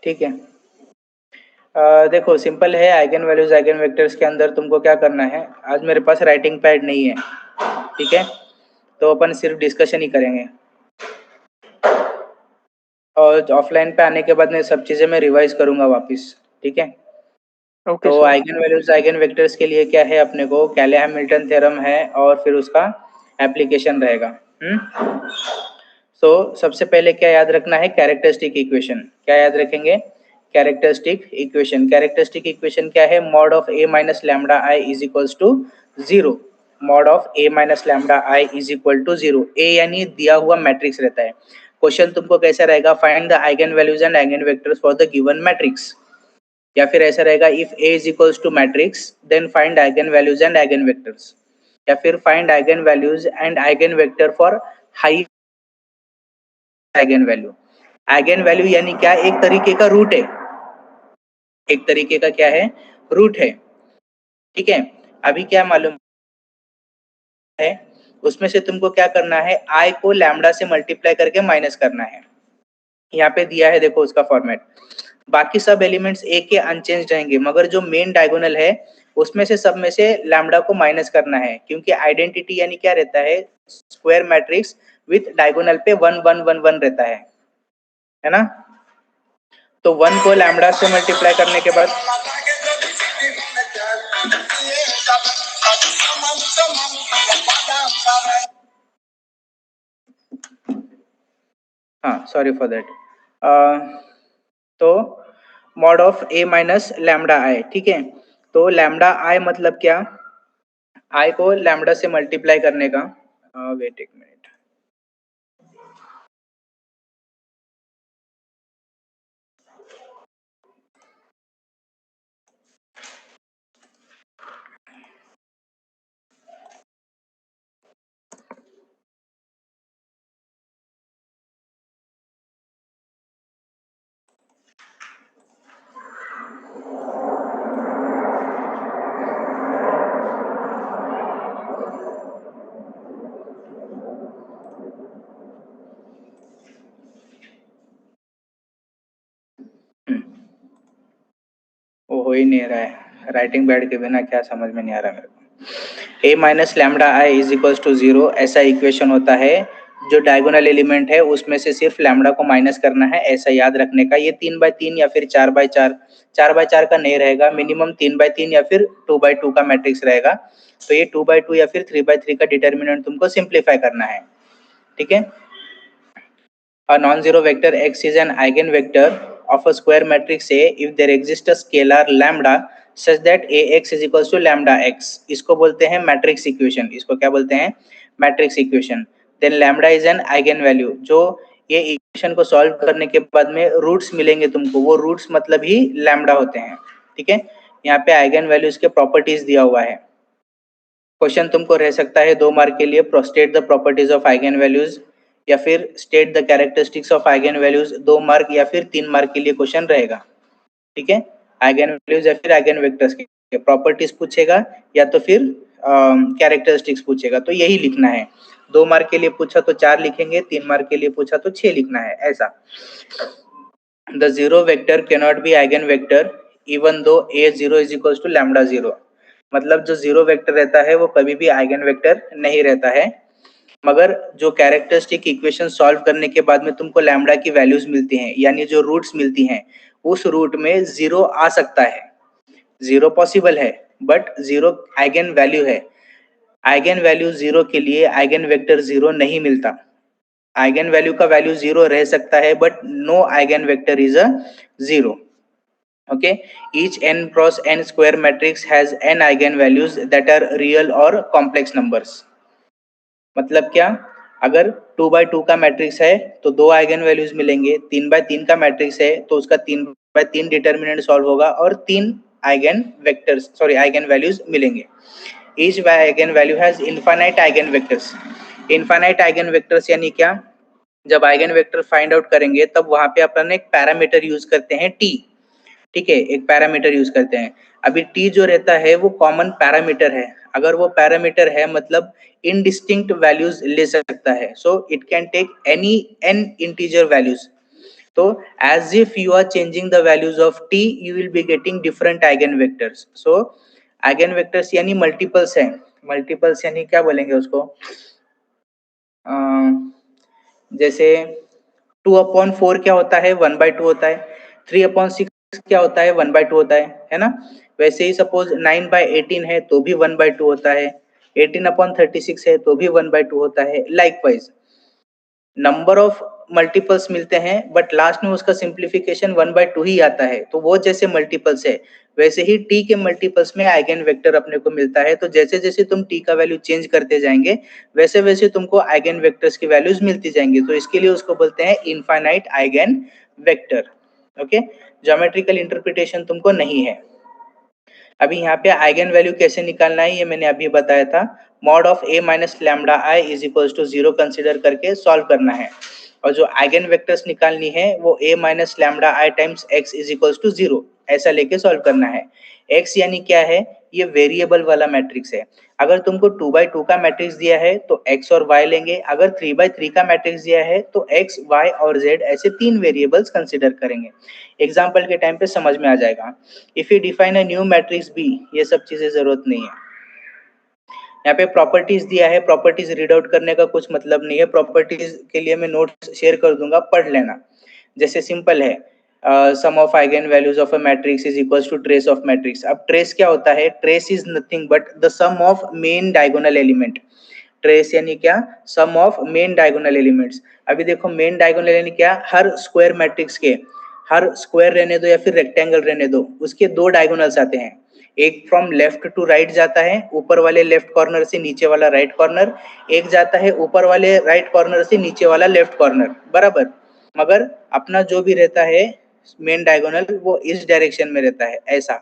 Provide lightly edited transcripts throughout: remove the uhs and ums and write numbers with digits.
ठीक है। देखो सिंपल है, आइगन वैल्यूज आइगन वेक्टर्स के अंदर तुमको क्या करना है, आज मेरे पास राइटिंग पैड नहीं है, ठीक है, तो अपन सिर्फ डिस्कशन ही करेंगे और ऑफलाइन पे आने के बाद में सब चीज़ें मैं रिवाइज करूंगा वापस, ठीक है। ओके तो sir. Eigen values eigen vectors के लिए क्या है, अपने को कैले हैमिल्टन थ्योरम है और फिर उसका एप्लीकेशन रहेगा। सो सबसे पहले क्या याद रखना है, कैरेक्टरिस्टिक इक्वेशन। क्या याद रखेंगे, कैरेक्टरिस्टिक इक्वेशन। कैरेक्टरिस्टिक इक्वेशन क्या है, mod of A minus lambda I is equals to zero. Mod of A minus lambda I is equal to zero. A यानी दिया हुआ मैट्रिक्स रहता है। क्वेश्चन तुमको कैसा रहेगा, find the eigen values and eigen vectors for the given matrix. या फिर ऐसा रहेगा, if A is equals to matrix then find eigen values and eigen vectors. या फिर find eigen values and eigen vector for high eigen value. Eigen value यानी क्या, एक तरीके का रूट है, एक तरीके का क्या है, रूट है, ठीक है। अभी क्या मालूम है, उसमें से तुमको क्या करना है, आई को लैम्डा से मल्टीप्लाई करके माइनस करना है। यहाँ पे दिया है, देखो उसका फॉर्मेट। बाकी सब एलिमेंट्स ए के अनचेंज रहेंगे, मगर जो मेन डायगोनल है उसमें से सब में से लैम्डा को माइनस करना है, क्योंकि आइडेंटिटी यानी क्या रहता है, स्क्वायर मैट्रिक्स विथ डायगोनल पे 1 1 1 1 रहता है ना। तो 1 को लैम्डा से मल्टीप्लाई करने के बाद, हाँ सॉरी फॉर दैट, तो mod of A minus lambda I, ठीक है। तो लैम्डा आई मतलब क्या, आई को लैम्डा से मल्टीप्लाई करने का, वेट एक मिनट, वो हो ही नहीं रहा है, राइटिंग पैड के बिना क्या समझ में नहीं आ रहा मेरे को। A minus lambda I is equals to zero, ऐसा इक्वेशन होता है। जो डायगोनल एलिमेंट है उसमें से सिर्फ लैम्डा को माइनस करना है, ऐसा याद रखने का। ये 3 बाय 3 या फिर 4 बाय 4, 4 बाय 4 का नहीं रहेगा, मिनिमम 3 बाय 3 या फिर 2 बाय 2 का मैट्रिक्स रहेगा। तो ये 2 बाय 2 या फिर 3 बाय 3 का डिटर्मिनेंट तुमको सिंप्लीफाई करना है, ठीक है। A non-zero vector x is an eigenvector of a square matrix A if there exists a scalar lambda such that ax is equals to lambda x. इसको बोलते हैं मैट्रिक्स इक्वेशन। इसको क्या बोलते हैं, matrix equation. Then lambda is an eigen value. जो ये equation को सॉल्व करने के बाद में रूट्स मिलेंगे तुमको, वो रूट्स मतलब ही लैम्डा होते हैं, ठीक है। यहाँ पे आइगन वैल्यूज के प्रॉपर्टीज दिया हुआ है। क्वेश्चन तुमको रह सकता है 2 मार्क के लिए, state the properties of eigen values या फिर state the characteristics of eigen values. 2 mark या फिर 3 मार्क के लिए क्वेश्चन रहेगा, ठीक है। आइगन वैल्यूज या फिर आइगन वेक्टर्स के प्रॉपर्टीज पूछेगा या तो फिर कैरेक्टरिस्टिक्स पूछेगा, तो यही लिखना है। 2 मार्क के लिए पूछा तो 4 लिखेंगे, 3 मार्क के लिए पूछा तो 6 लिखना है, ऐसा। The zero vector cannot be eigen vector even though A zero is equals to lambda zero. मतलब जो जीरो वेक्टर रहता है वो कभी भी आइगन वेक्टर नहीं रहता है, मगर जो कैरेक्टरिस्टिक इक्वेशन सॉल्व करने के बाद में तुमको लैम्डा की वैल्यूज मिलती हैं, यानी जो रूट्स मिलती हैं, उस रूट में जीरो आ सकता है। जीरो पॉसिबल है बट जीरो आइगन वैल्यू है। आइगन वैल्यू जीरो के लिए आइगन वेक्टर जीरो नहीं मिलता। आइगन वैल्यू का वैल्यू जीरो रह सकता है but no eigen vector is a zero. Okay, each n cross n square matrix has n eigenvalues that are real or complex numbers. मतलब क्या, अगर 2 बाय 2 का मैट्रिक्स है तो 2 आइगन वैल्यूज मिलेंगे, 3 बाय 3 का मैट्रिक्स है तो उसका 3 बाय 3 डिटर्मिनेंट सॉल्व होगा और 3 eigen vectors sorry eigen values मिलेंगे। Each eigen value has infinite eigen vectors. Infinite eigen vectors यानी क्या, जब आइगन वेक्टर फाइंड आउट करेंगे तब वहां पे अपन एक पैरामीटर यूज करते हैं टी, ठीक है, एक पैरामीटर यूज करते हैं। अभी टी जो रहता है वो कॉमन पैरामीटर है। अगर वो पैरामीटर है मतलब इनडिस्टिंक्ट वैल्यूज ले सकता है, so it can take any n integer values. तो as if you are changing the values of t, you will be getting different eigenvectors. So eigenvectors यानी multiples है, multiples यानी क्या बोलेंगे उसको, जैसे 2/4 क्या होता है, 1/2 होता है। 3/6 क्या होता है, 1/2 होता है ना। वैसे ही सपोज 9/18 है तो भी 1/2 होता है, 18/36 है तो भी 1/2 होता है। लाइकवाइज नंबर ऑफ मल्टीपल्स मिलते हैं बट लास्ट में उसका सिंप्लीफिकेशन 1/2 ही आता है, तो वो जैसे मल्टीपल्स है वैसे ही t के मल्टीपल्स में आइगन वेक्टर अपने को मिलता है। तो जैसे जैसे तुम t का वैल्यू चेंज करते जाएंगे वैसे वैसे तुमको आइगन वेक्टर्स की वैल्यूज मिलती जाएंगी, तो इसके लिए उसको बोलते हैं infinite eigen vector. Okay, geometrical interpretation तुमको नहीं है। अभी यहाँ पे आइगन वैल्यू कैसे निकालना है ये मैंने अभी बताया था। Mod of a minus lambda I is equal to 0 consider करके सॉल्व करना है, और जो आइगन वेक्टर्स निकालनी है वो a minus lambda I times x is equal to 0 ऐसा लेके सॉल्व करना है। x यानी क्या है, ये वेरिएबल वाला मैट्रिक्स है। अगर तुमको 2/2 का मैट्रिक्स दिया है तो x और y लेंगे, अगर 3/3 का मैट्रिक्स दिया है तो x, y और z ऐसे 3 वेरिएबल्स कंसिडर करेंगे। एग्जाम्पल के टाइम पे समझ में आ जाएगा। If you define a new matrix B, ये सब चीजें जरूरत नहीं है। यहाँ पे प्रॉपर्टीज दिया है, प्रॉपर्टीज रीड आउट करने का कुछ मतलब नहीं है, प्रॉपर्टीज के लिए मैं नोट्स शेयर कर दूंगा, पढ़ लेना। जैसे सिंपल है, sum of eigen values of a matrix is equals to trace of matrix. अब ट्रेस क्या होता है, trace is nothing but the sum of main diagonal element. Trace यानी क्या, sum of main diagonal elements. अभी देखो main diagonal यानी क्या, हर स्क्वायर मैट्रिक्स के, हर स्क्वायर रहने दो या फिर रेक्टेंगल रहने दो, उसके दो डायगोनल्स आते हैं। एक फ्रॉम लेफ्ट टू राइट जाता है, ऊपर वाले लेफ्ट कॉर्नर से नीचे वाला राइट कॉर्नर, एक जाता है ऊपर वाले राइट कॉर्नर से नीचे वाला लेफ्ट कॉर्नर, बराबर। मगर अपना जो भी रहता है मेन डायगोनल वो इस डायरेक्शन में रहता है, ऐसा,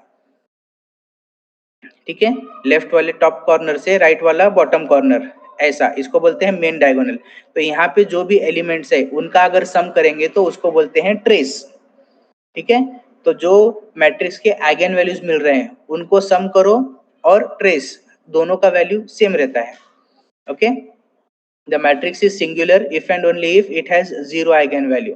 ठीक है। लेफ्ट वाले टॉप कॉर्नर से राइट वाला बॉटम कॉर्नर, ऐसा, इसको बोलते हैं मेन डायगोनल। तो यहाँ पे जो भी एलिमेंट्स है उनका अगर सम करेंगे तो उसको बोलते हैं ट्रेस, ठीक है। तो जो मैट्रिक्स के आइगन वैल्यूज मिल रहे हैं उनको सम करो और ट्रेस, दोनों का वैल्यू सेम रहता है। Okay, the matrix is singular if and only if it has zero eigen value.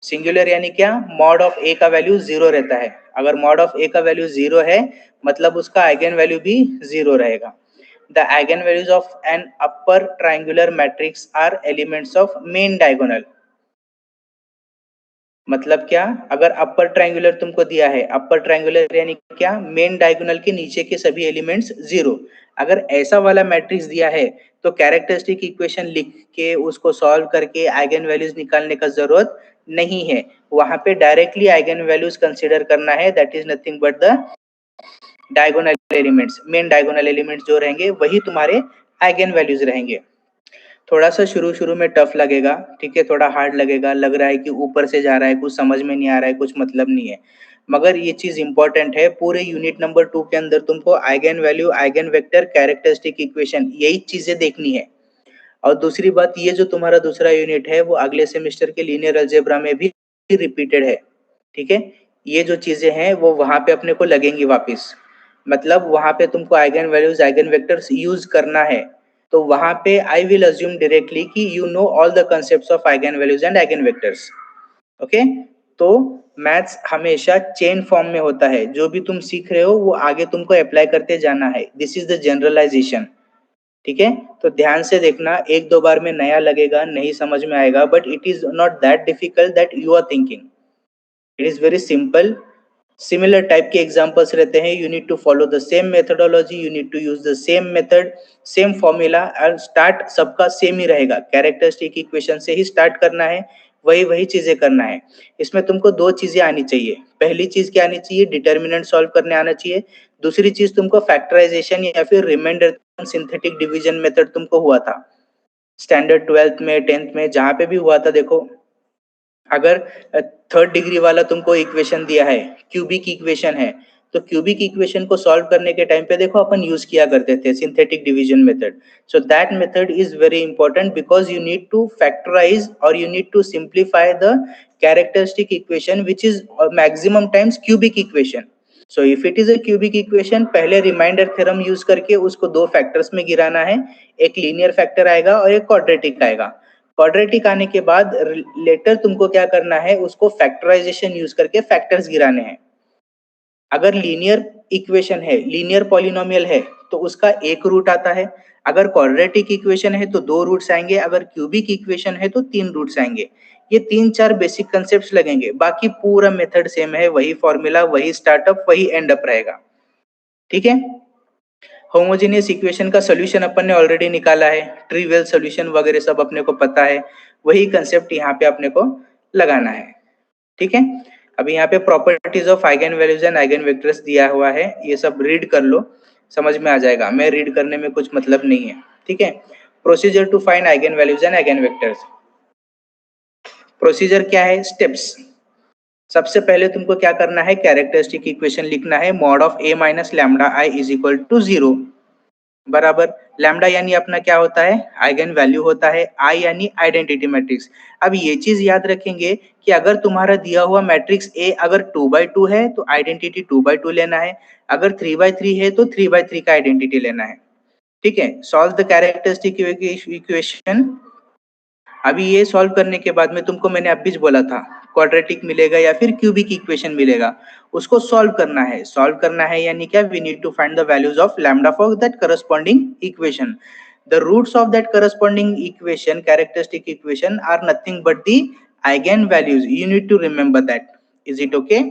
Singular यानी क्या, मॉड ऑफ ए का वैल्यू जीरो रहता है। अगर मॉड ऑफ ए का वैल्यू जीरो है मतलब उसका आइगन वैल्यू भी जीरो रहेगा। The eigen values of an upper triangular matrix are elements of main diagonal. मतलब क्या, अगर अपर ट्रायंगुलर तुमको दिया है, अपर ट्रायंगुलर यानी क्या, मेन डायगोनल के नीचे के सभी एलिमेंट्स जीरो। अगर ऐसा वाला मैट्रिक्स दिया है तो कैरेक्टरिस्टिक इक्वेशन लिख के उसको सॉल्व करके आइगन वैल्यूज निकालने का जरूरत नहीं है, वहां पे डायरेक्टली आइगन वैल्यूज कंसीडर करना है। That is nothing but the diagonal elements, main diagonal elements जो रहेंगे वही तुम्हारे आइगन वैल्यूज रहेंगे। थोड़ा सा शुरू शुरू में टफ लगेगा, ठीक है, थोड़ा हार्ड लगेगा, लग रहा है कि ऊपर से जा रहा है, कुछ समझ में नहीं आ रहा है, कुछ मतलब नहीं है, मगर ये चीज इंपॉर्टेंट है। पूरे यूनिट नंबर 2 के अंदर तुमको eigen value, eigen vector, characteristic equation, यही चीजें देखनी है। और दूसरी बात, ये जो तुम्हारा दूसरा यूनिट है वो अगले सेमेस्टर के लीनियर अलजेब्रा में भी रिपीटेड है, ठीक है। ये जो चीजें हैं वो वहां पे अपने को लगेंगी वापस, मतलब वहां पे तुमको eigen values, eigen vectors use करना है। तो वहां पे आई विल अज्यूम डायरेक्टली कि you know all the concepts of eigen values and eigen vectors. Okay, तो मैथ्स हमेशा चेन फॉर्म में होता है, जो भी तुम सीख रहे हो वो आगे तुमको अप्लाई करते जाना है। दिस इज द जनरलाइजेशन, ठीक है। तो ध्यान से देखना, एक दो बार में नया लगेगा, नहीं समझ में आएगा, but it is not that difficult that you are thinking. It is very simple. Similar type के एग्जांपल्स रहते हैं, you need to follow the same methodology, you need to use the same method, same formula, and start सबका same ही रहेगा। Characteristic equation से ही start करना है, वही वही चीजें करना है। इसमें तुमको दो चीजें आनी चाहिए। पहली चीज क्या आनी चाहिए, डिटर्मिनेंट सॉल्व करने आना चाहिए। दूसरी चीज तुमको फैक्टराइजेशन या फिर रिमाइंडर सिंथेटिक डिवीजन मेथड तुमको हुआ था स्टैंडर्ड 12th में, 10th में, जहां पे भी हुआ था। देखो, अगर थर्ड डिग्री वाला तुमको इक्वेशन दिया है, क्यूबिक इक्वेशन है, तो क्यूबिक इक्वेशन को सॉल्व करने के टाइम पे देखो अपन यूज किया करते थे synthetic division method. So that method is very important because you need to factorize और you need to simplify the characteristic equation which is maximum times cubic equation. So if it is a cubic equation, पहले remainder theorem use करके उसको दो factors में गिराना है, एक linear factor आएगा और एक क्वाड्रेटिक आएगा। क्वाड्रेटिक आने के बाद लेटर तुमको क्या करना है, उसको फैक्टराइजेशन यूज करके फैक्टर्स गिराने हैं। अगर लीनियर इक्वेशन है, लीनियर पॉलिनोमियल है, तो उसका एक रूट आता है। अगर क्वाड्रेटिक इक्वेशन है तो दो रूट्स आएंगे, अगर क्यूबिक इक्वेशन है तो तीन रूट्स आएंगे। ये तीन चार बेसिक कंसेप्ट्स लगेंगे, बाकी पूरा मेथड सेम है, वही फॉर्मूला, वही स्टार्टअप, वही एंड अप रहेगा। ठीक है। होमोजेनियस इक्वेशन का सोल्यूशन अपन ने ऑलरेडी निकाला है, ट्रिवियल सोल्यूशन वगैरह सब अपने को पता है, वही कंसेप्ट यहाँ पे अपने को लगाना है। ठीक है। अभी यहाँ पे properties of eigen values and eigen vectors दिया हुआ है, ये सब रीड कर लो, समझ में आ जाएगा। मैं रीड करने में कुछ मतलब नहीं है। ठीक है। Procedure to find eigen values and eigen vectors. Procedure क्या है, स्टेप्स। सबसे पहले तुमको क्या करना है, कैरेक्टरिस्टिक इक्वेशन लिखना है, mod of a minus lambda I is equal to 0 बराबर। लैम्डा यानी अपना क्या होता है, आइगन वैल्यू होता है, आई यानी आइडेंटिटी मैट्रिक्स। अब ये चीज याद रखेंगे कि अगर तुम्हारा दिया हुआ मैट्रिक्स ए अगर 2x2 है तो आइडेंटिटी 2x2 लेना है, अगर 3x3 है तो 3x3 का आइडेंटिटी लेना है। ठीक है। Solve the characteristic equation. अभी ये सॉल्व करने के बाद में तुमको मैंने अभी बोला था क्वाड्रेटिक मिलेगा या फिर क्यूबिक इक्वेशन मिलेगा, उसको सॉल्व करना है। सॉल्व करना है यानी क्या, we need to find the values of lambda for that corresponding equation. The roots of that corresponding equation, characteristic equation, are nothing but the eigen values. You need to remember that. Is it okay?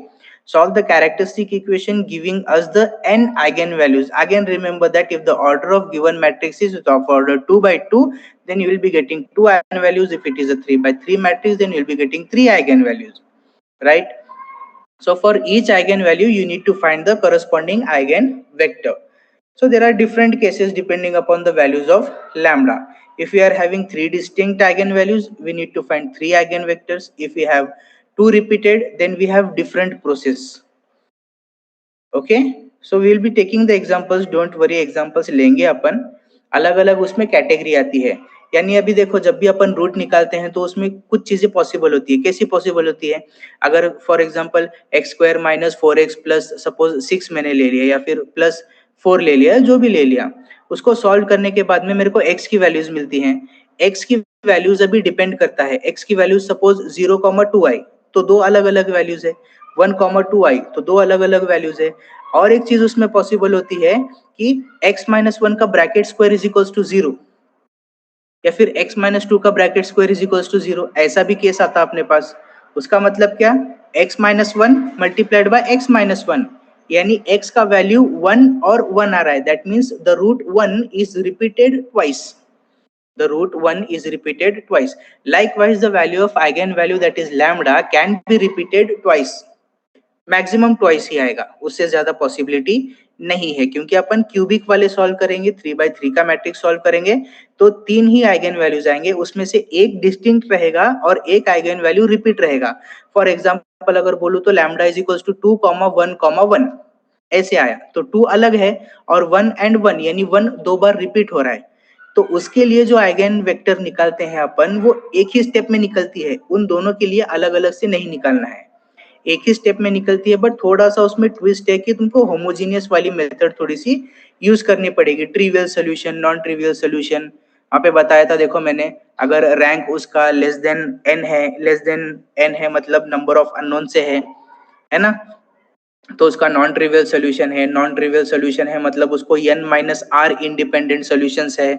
Solve the characteristic equation giving us the n eigenvalues. Again, remember that if the order of given matrix is of order 2 by 2, then you will be getting 2 eigenvalues. If it is a 3 by 3 matrix, then you will be getting 3 eigenvalues, right? So for each eigenvalue, you need to find the corresponding eigenvector. So there are different cases depending upon the values of lambda. If we are having three distinct eigenvalues, we need to find three eigenvectors. If we have two repeated, then we have different process. Okay, so we will be taking the examples, don't worry, examples लेंगे अपन। अलग अलग उसमें category आती है, यानी अभी देखो जब भी अपन रूट निकालते हैं तो उसमें कुछ चीजें पॉसिबल होती है। कैसी पॉसिबल होती है, अगर for example x square minus 4x plus suppose 6 मैंने ले लिया या फिर प्लस 4 ले लिया, जो भी ले लिया, उसको सॉल्व करने के बाद में मेरे को x की वैल्यूज मिलती हैं। x की वैल्यूज अभी डिपेंड करता है, x की वैल्यूज सपोज 0,2i तो दो अलग अलग वैल्यूज है, 1,2i तो दो अलग अलग वैल्यूज है। और एक चीज उसमें पॉसिबल होती है कि x माइनस 1 का bracket square is equals to 0 या फिर x माइनस 2 का bracket square is equals to 0, ऐसा भी केस आता अपने पास। उसका मतलब क्या, x minus 1 multiplied by x minus 1, यानी x का वैल्यू 1 और 1 आ रहा है, that means the root 1 is repeated twice. The root 1 is repeated twice. Likewise, the value of eigenvalue that is lambda can be repeated twice. Maximum twice ही आएगा, उससे ज्यादा पॉसिबिलिटी नहीं है, क्योंकि अपन क्यूबिक वाले सॉल्व करेंगे, 3x3 का मैट्रिक्स सॉल्व करेंगे तो तीन ही आइगन वैल्यूज आएंगे, उसमें से एक डिस्टिंक्ट रहेगा और एक आइगन वैल्यू रिपीट रहेगा। फॉर एग्जांपल अगर बोलूं तो लैम्डा इज इक्वल्स टू 2,1,1 ऐसे आया, तो 2 अलग है और 1 एंड 1 यानी 1 दो बार रिपीट हो रहा है, तो उसके लिए जो आइगन वेक्टर निकालते हैं अपन, वो एक ही स्टेप में निकलती है, उन दोनों के लिए अलग अलग से नहीं निकालना है, एक ही स्टेप में निकलती है। बट थोड़ा सा उसमें ट्विस्ट है कि तुमको होमोजीनियस वाली मेथड थोड़ी सी यूज करनी पड़ेगी, trivial solution, non trivial solution. वहां पे बताया था देखो मैंने, अगर रैंक उसका लेस देन n है, लेस देन n है मतलब नंबर ऑफ अननोन से है ना, तो उसका नॉन ट्रिवियल सोल्यूशन है। नॉन ट्रिवियल सोल्यूशन है मतलब उसको n minus r independent solutions है,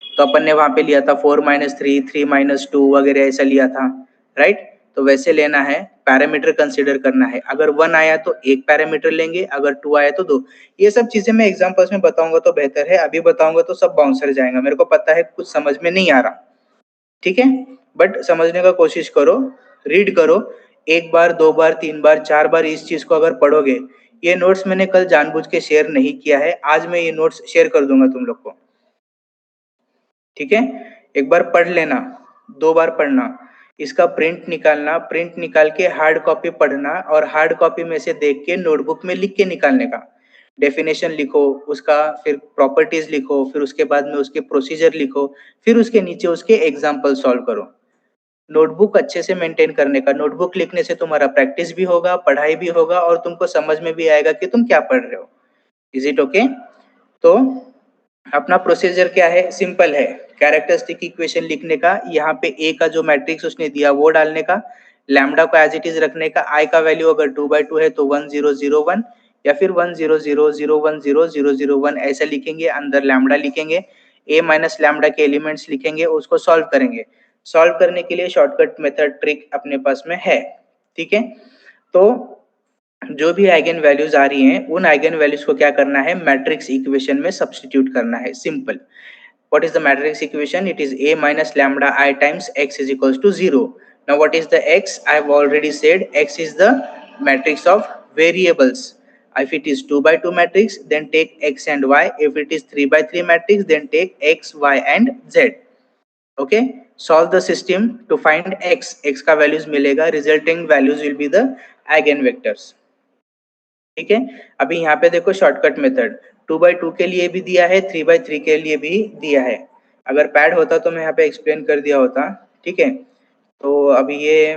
तो अपन ने वहां पे लिया था 4-3, 3-2 वगैरह ऐसा लिया था, राइट? तो वैसे लेना है, पैरामीटर कंसीडर करना है, अगर 1 आया तो एक पैरामीटर लेंगे, अगर 2 आया तो दो। ये सब चीजें मैं एग्जांपल्स में बताऊंगा तो बेहतर है, अभी बताऊंगा तो सब बाउंसर जाएगा, मेरे को पता है कुछ समझ में नहीं आ रहा, ठीक है? बट समझने का कोशिश करो, रीड करो, एक बार, दो बार, तीन बार, चार बार इस चीज को अगर पढ़ोगे। ये नोट्स मैंने कल जानबूझ के शेयर नहीं किया है, आज मैं ये नोट्स शेयर कर दूंगा तुम लोग को, ठीक है? एक बार पढ़ लेना, दो बार पढ़ना, इसका प्रिंट निकालना, प्रिंट निकाल के हार्ड कॉपी पढ़ना और हार्ड कॉपी में से देख के नोटबुक में लिख के निकालने का। डेफिनेशन लिखो उसका, फिर प्रॉपर्टीज लिखो, फिर उसके बाद में उसके प्रोसीजर लिखो, फिर उसके नीचे उसके एग्जाम्पल सॉल्व करो। नोटबुक अच्छे से मेंटेन करने का, नोटबुक लिखने से तुम्हारा प्रैक्टिस भी होगा, पढ़ाई भी होगा और तुमको समझ में भी आएगा कि तुम क्या पढ़ रहे हो। Is it okay? तो अपना प्रोसीजर क्या है, सिंपल है, कैरेक्टरिस्टिक इक्वेशन लिखने का, यहाँ पे ए का जो मैट्रिक्स उसने दिया वो डालने का, लैम्डा को एज इट इज रखने का, आई का वैल्यू अगर 2/2 है तो 1001 या फिर 100010001 ऐसा लिखेंगे, अंदर लैम्डा लिखेंगे, ए माइनस लैम्डा के एलिमेंट्स लिखेंगे, उसको सॉल्व करेंगे। सॉल्व करने के लिए शॉर्टकट मेथड ट्रिक अपने पास में है, ठीक है। तो जो भी आइगन वैल्यूज आ रही हैं उन आइगन वैल्यूज को क्या करना है, मैट्रिक्स इक्वेशन में सब्स्टिट्यूट करना है, simple. What is the matrix equation? It is A minus lambda I times x is equals to 0. Now what is the x? I have already said x is the matrix of variables. If it is 2 by 2 matrix, then take x and y. If it is 3 by 3 matrix, then take x, y and z. Okay? Solve the system to find x. x का values मिलेगा. Resulting values will be the eigenvectors. ठीक है। अभी यहाँ पे देखो shortcut method 2/2 के लिए भी दिया है, 3/3 के लिए भी दिया है। अगर पैड होता तो मैं यहाँ पे एक्सप्लेन कर दिया होता, ठीक है। तो अभी ये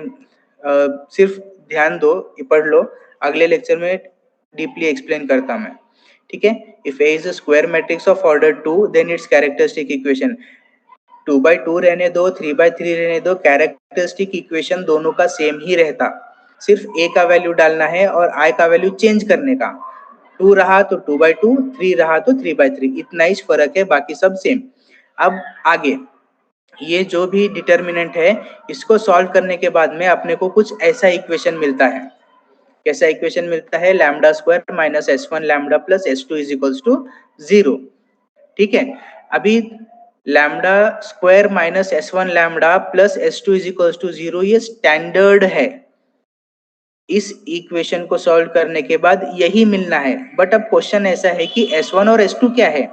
सिर्फ ध्यान दो, ये पढ़ लो, अगले लेक्चर में डीपली एक्सप्लेन करता मैं, ठीक है। If A is a square matrix of order 2 then its characteristic equation 2/2 रहने दो, 3/3 रहने दो, कैरेक्टरिस्टिक इक्वेशन दोनों का सेम ही रहता, सिर्फ ए का वैल्यू डालना है और आई का वैल्यू चेंज करने का। 2 रहा तो 2/2, 3 रहा तो 3/3, इतना ही फर्क है, बाकी सब सेम। अब आगे ये जो भी डिटर्मिनेंट है इसको सॉल्व करने के बाद में अपने को कुछ ऐसा इक्वेशन मिलता है। कैसा इक्वेशन मिलता है, lambda square minus s1 lambda plus s2 is equals to 0, ठीक है। अभी lambda square minus s1 lambda plus s2 is equals to 0 ये स्टैंडर्ड है। इस इक्वेशन को सॉल्व करने के बाद यही मिलना है, बट अब क्वेश्चन ऐसा है कि S1 और S2 क्या है।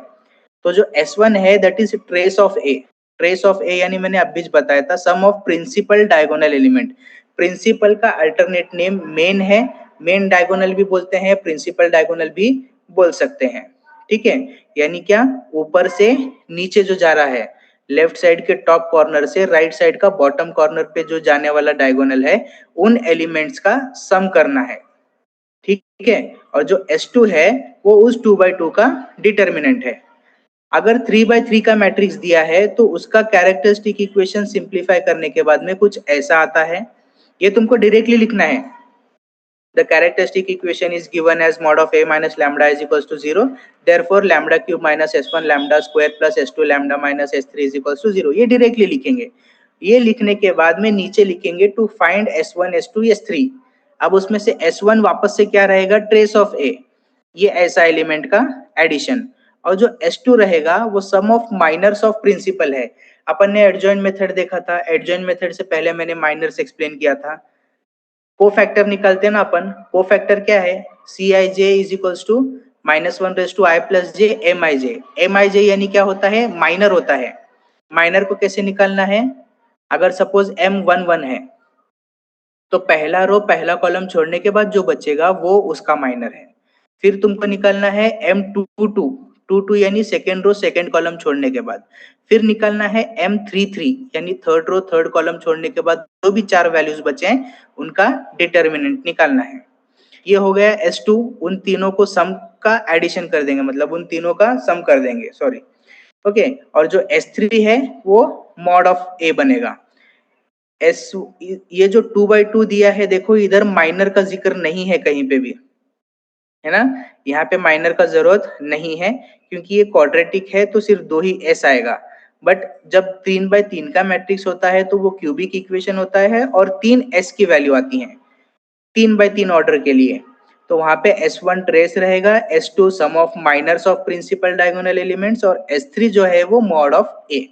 तो जो S1 है that is trace of A, trace of A यानी मैंने अभी बताया था sum of principal diagonal element. Principal का अल्टरनेट नेम मेन है, मेन डायगोनल भी बोलते हैं, प्रिंसिपल डायगोनल भी बोल सकते हैं, ठीक है। यानी क्या, ऊपर से नीचे जो जा रहा है, लेफ्ट साइड के टॉप कॉर्नर से राइट साइड का बॉटम कॉर्नर पे जो जाने वाला डायगोनल है उन एलिमेंट्स का सम करना है, ठीक है। और जो S2 है वो उस 2/2 का डिटर्मिनेंट है। अगर 3/3 का मैट्रिक्स दिया है तो उसका कैरेक्टरिस्टिक इक्वेशन सिंप्लीफाई करने के बाद में कुछ ऐसा आता है, ये तुमको डायरेक्टली लिखना है। The characteristic equation is given as mod of a minus lambda is equals to 0. Therefore, lambda cube minus s1 lambda square plus s2 lambda minus s3 is equals to 0. ये डायरेक्टली लिखेंगे। ये लिखने के बाद में नीचे लिखेंगे to find s1 s2 s3। अब उसमें से s1 वापस से क्या रहेगा, ट्रेस ऑफ a, ये ऐसा एलिमेंट का एडिशन, और जो s2 रहेगा वो सम ऑफ माइनर्स ऑफ प्रिंसिपल है। अपन ने एडजॉइंट मेथड देखा था, एडजॉइंट मेथड से पहले मैंने माइनर्स एक्सप्लेन किया था। को फैक्टर निकालते हैं ना अपन, को फैक्टर क्या है, C I J is equals to -1 plus J M I J. M I J यानी क्या होता है, माइनर होता है। माइनर को कैसे निकालना है, अगर सपोज M11 है तो पहला रो पहला कॉलम छोड़ने के बाद जो बचेगा वो उसका माइनर है। फिर तुमको निकालना है M22 यानी सेकेंड रो सेकेंड कॉलम छोड़ने के बाद। फिर निकालना है M33 यानी थर्ड रो थर्ड कॉलम छोड़ने के बाद जो भी 4 वैल्यूज बचे हैं उनका डिटर्मिनेंट निकालना है। ये हो गया S2, उन तीनों को सम का एडिशन कर देंगे, मतलब उन तीनों का सम कर देंगे, सॉरी, ओके। और जो S3 है वो मॉड ऑफ A बनेगा। एस ये जो 2/2 दिया है, देखो इधर माइनर का जिक्र नहीं है कहीं पे भी, है ना। यहाँ पे माइनर का जरूरत नहीं है क्योंकि ये क्वाड्रेटिक है तो सिर्फ 2 ही एस आएगा। बट जब 3/3 का मैट्रिक्स होता है तो वो क्यूबिक इक्वेशन होता है और 3 एस की वैल्यू आती है 3/3 ऑर्डर के लिए। तो वहां पे S1 ट्रेस रहेगा, S2 sum of minors of principal diagonal elements और S3 जो है वो मॉड ऑफ A,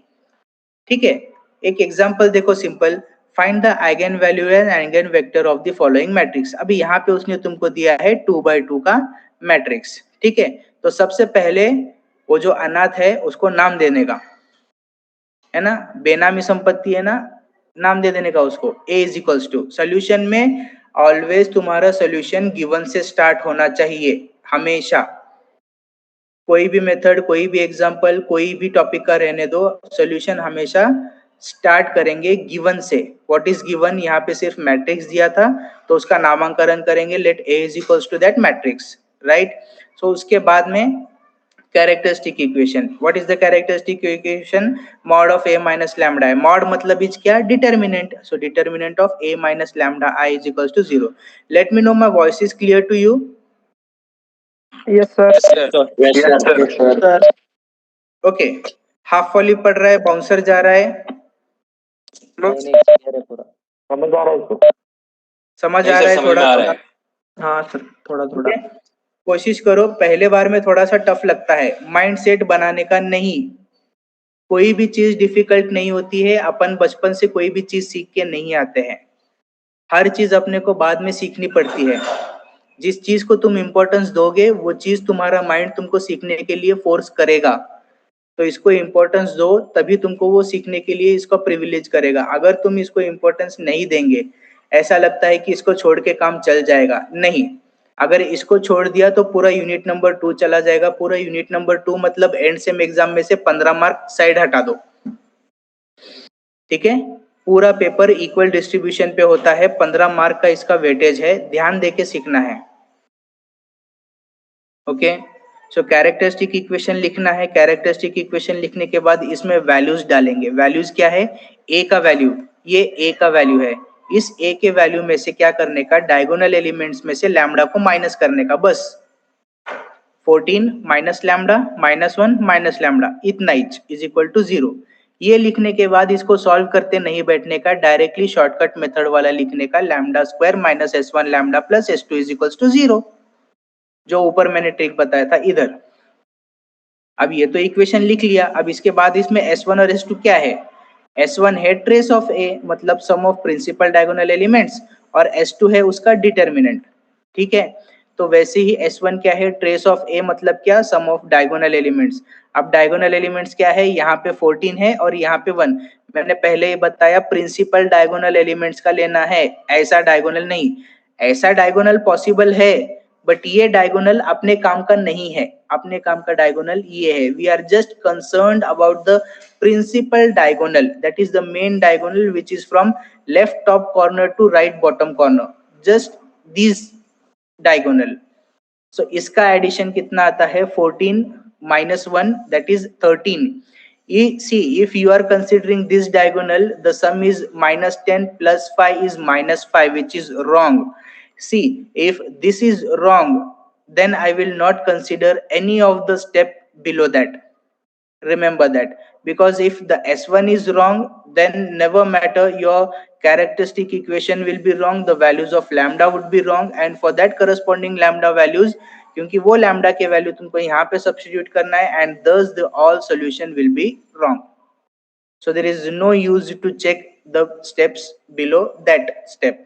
ठीक है। एक एग्जांपल देखो simple, find the eigen value and eigen vector of the following matrix. अभी यहाँ पे उसने तुमको दिया है 2/2 का मैट्रिक्स, ठीक है। तो सबसे पहले वो जो अनाथ है उसको नाम देने का, है ना, बेनामी संपत्ति है ना, नाम दे देने का उसको। A is equals to, solution में ऑलवेज तुम्हारा सोल्यूशन गिवन से स्टार्ट होना चाहिए हमेशा। कोई भी मेथड, कोई भी एग्जांपल, कोई भी टॉपिक का रहने दो, सॉल्यूशन हमेशा स्टार्ट करेंगे गिवन से। व्हाट इज गिवन, यहाँ पे सिर्फ मैट्रिक्स दिया था तो उसका नामांकन करेंगे, let A is equals to that matrix, right. So उसके बाद में characteristic equation. What is the characteristic equation? Mod of a minus lambda i. Mod मतलब इज क्या? Determinant. So determinant of a minus lambda i is equals to 0. Let me know my voice is clear to you? Yes, sir. Yes, sir. Okay. Half volley पढ़ रहा है, bouncer जा रहा है, नहीं clear है पूरा. समझ आ रहा है इसको? समझ आ रहा है थोड़ा? हाँ सर, थोड़ा ठीक है? कोशिश करो, पहले बार में थोड़ा सा टफ लगता है, माइंड सेट बनाने का नहीं. कोई भी चीज डिफिकल्ट नहीं होती है. अपन बचपन से कोई भी चीज सीख के नहीं आते हैं. हर चीज अपने को बाद में सीखनी पड़ती है. जिस चीज को तुम इम्पोर्टेंस दोगे वो चीज तुम्हारा माइंड तुमको सीखने के लिए फोर्स करेगा. तो इसको इम्पोर्टेंस दो, तभी तुमको वो सीखने के लिए इसका प्रिविलेज करेगा. अगर तुम इसको इम्पोर्टेंस नहीं देंगे, ऐसा लगता है कि इसको छोड़ के काम चल जाएगा. नहीं, अगर इसको छोड़ दिया तो पूरा यूनिट नंबर 2 चला जाएगा. पूरा यूनिट नंबर 2 मतलब एंड सेम एग्जाम में से 15 मार्क साइड हटा दो. ठीक है? पूरा पेपर इक्वल डिस्ट्रीब्यूशन पे होता है. 15 मार्क का इसका वेटेज है. ध्यान देके सीखना है. ओके. सो कैरेक्टरिस्टिक इक्वेशन लिखना है. कैरेक्टरिस्टिक इक्वेशन लिखने के बाद इसमें वैल्यूज डालेंगे. वैल्यूज क्या है? ए का वैल्यू, ये ए का वैल्यू है. इस ए के वैल्यू में से क्या करने का? डायगोनल एलिमेंट्स में से लैम्डा को माइनस करने का. बस 14 minus lambda minus 1 minus lambda, इतना इज इक्वल टू 0. ये लिखने के बाद इसको सॉल्व करते नहीं बैठने का, डायरेक्टली शॉर्टकट मेथड वाला लिखने का. Lambda square minus s1 lambda plus s2 is equal to 0, जो ऊपर मैंने ट्रिक बताया था इधर. अब ये तो इक्वेशन लिख लिया. अब इसके बाद इसमें s1 और s2 क्या है? s1 है ट्रेस ऑफ a, मतलब सम ऑफ प्रिंसिपल डायगोनल एलिमेंट्स, और s2 है उसका डिटर्मिनेंट. ठीक है? तो वैसे ही s1 क्या है? ट्रेस ऑफ a मतलब क्या? Sum of diagonal elements. अब डायगोनल एलिमेंट्स क्या है? यहाँ पे 14 है और यहाँ पे 1. मैंने पहले ही बताया प्रिंसिपल डायगोनल एलिमेंट्स का लेना है, ऐसा डायगोनल नहीं. ऐसा डायगोनल पॉसिबल है, बट ये डायगोनल अपने काम का नहीं है. अपने काम का डायगोनल ये है. We are just concerned about the principal diagonal, that is the main diagonal which is from left top corner to right bottom corner. Just this diagonal. So इसका एडिशन कितना आता है? 14 minus 1, that is 13. See, if you are considering this diagonal, the sum is minus 10 plus 5 is minus 5, which is wrong. See, if this is wrong, then I will not consider any of the step below that. Remember that, because if the s1 is wrong, then never matter, your characteristic equation will be wrong, the values of lambda would be wrong, and for that corresponding lambda values, क्योंकि वो lambda के value तुमको यहाँ पे substitute करना है, and thus the all solution will be wrong. So there is no use to check the steps below that step.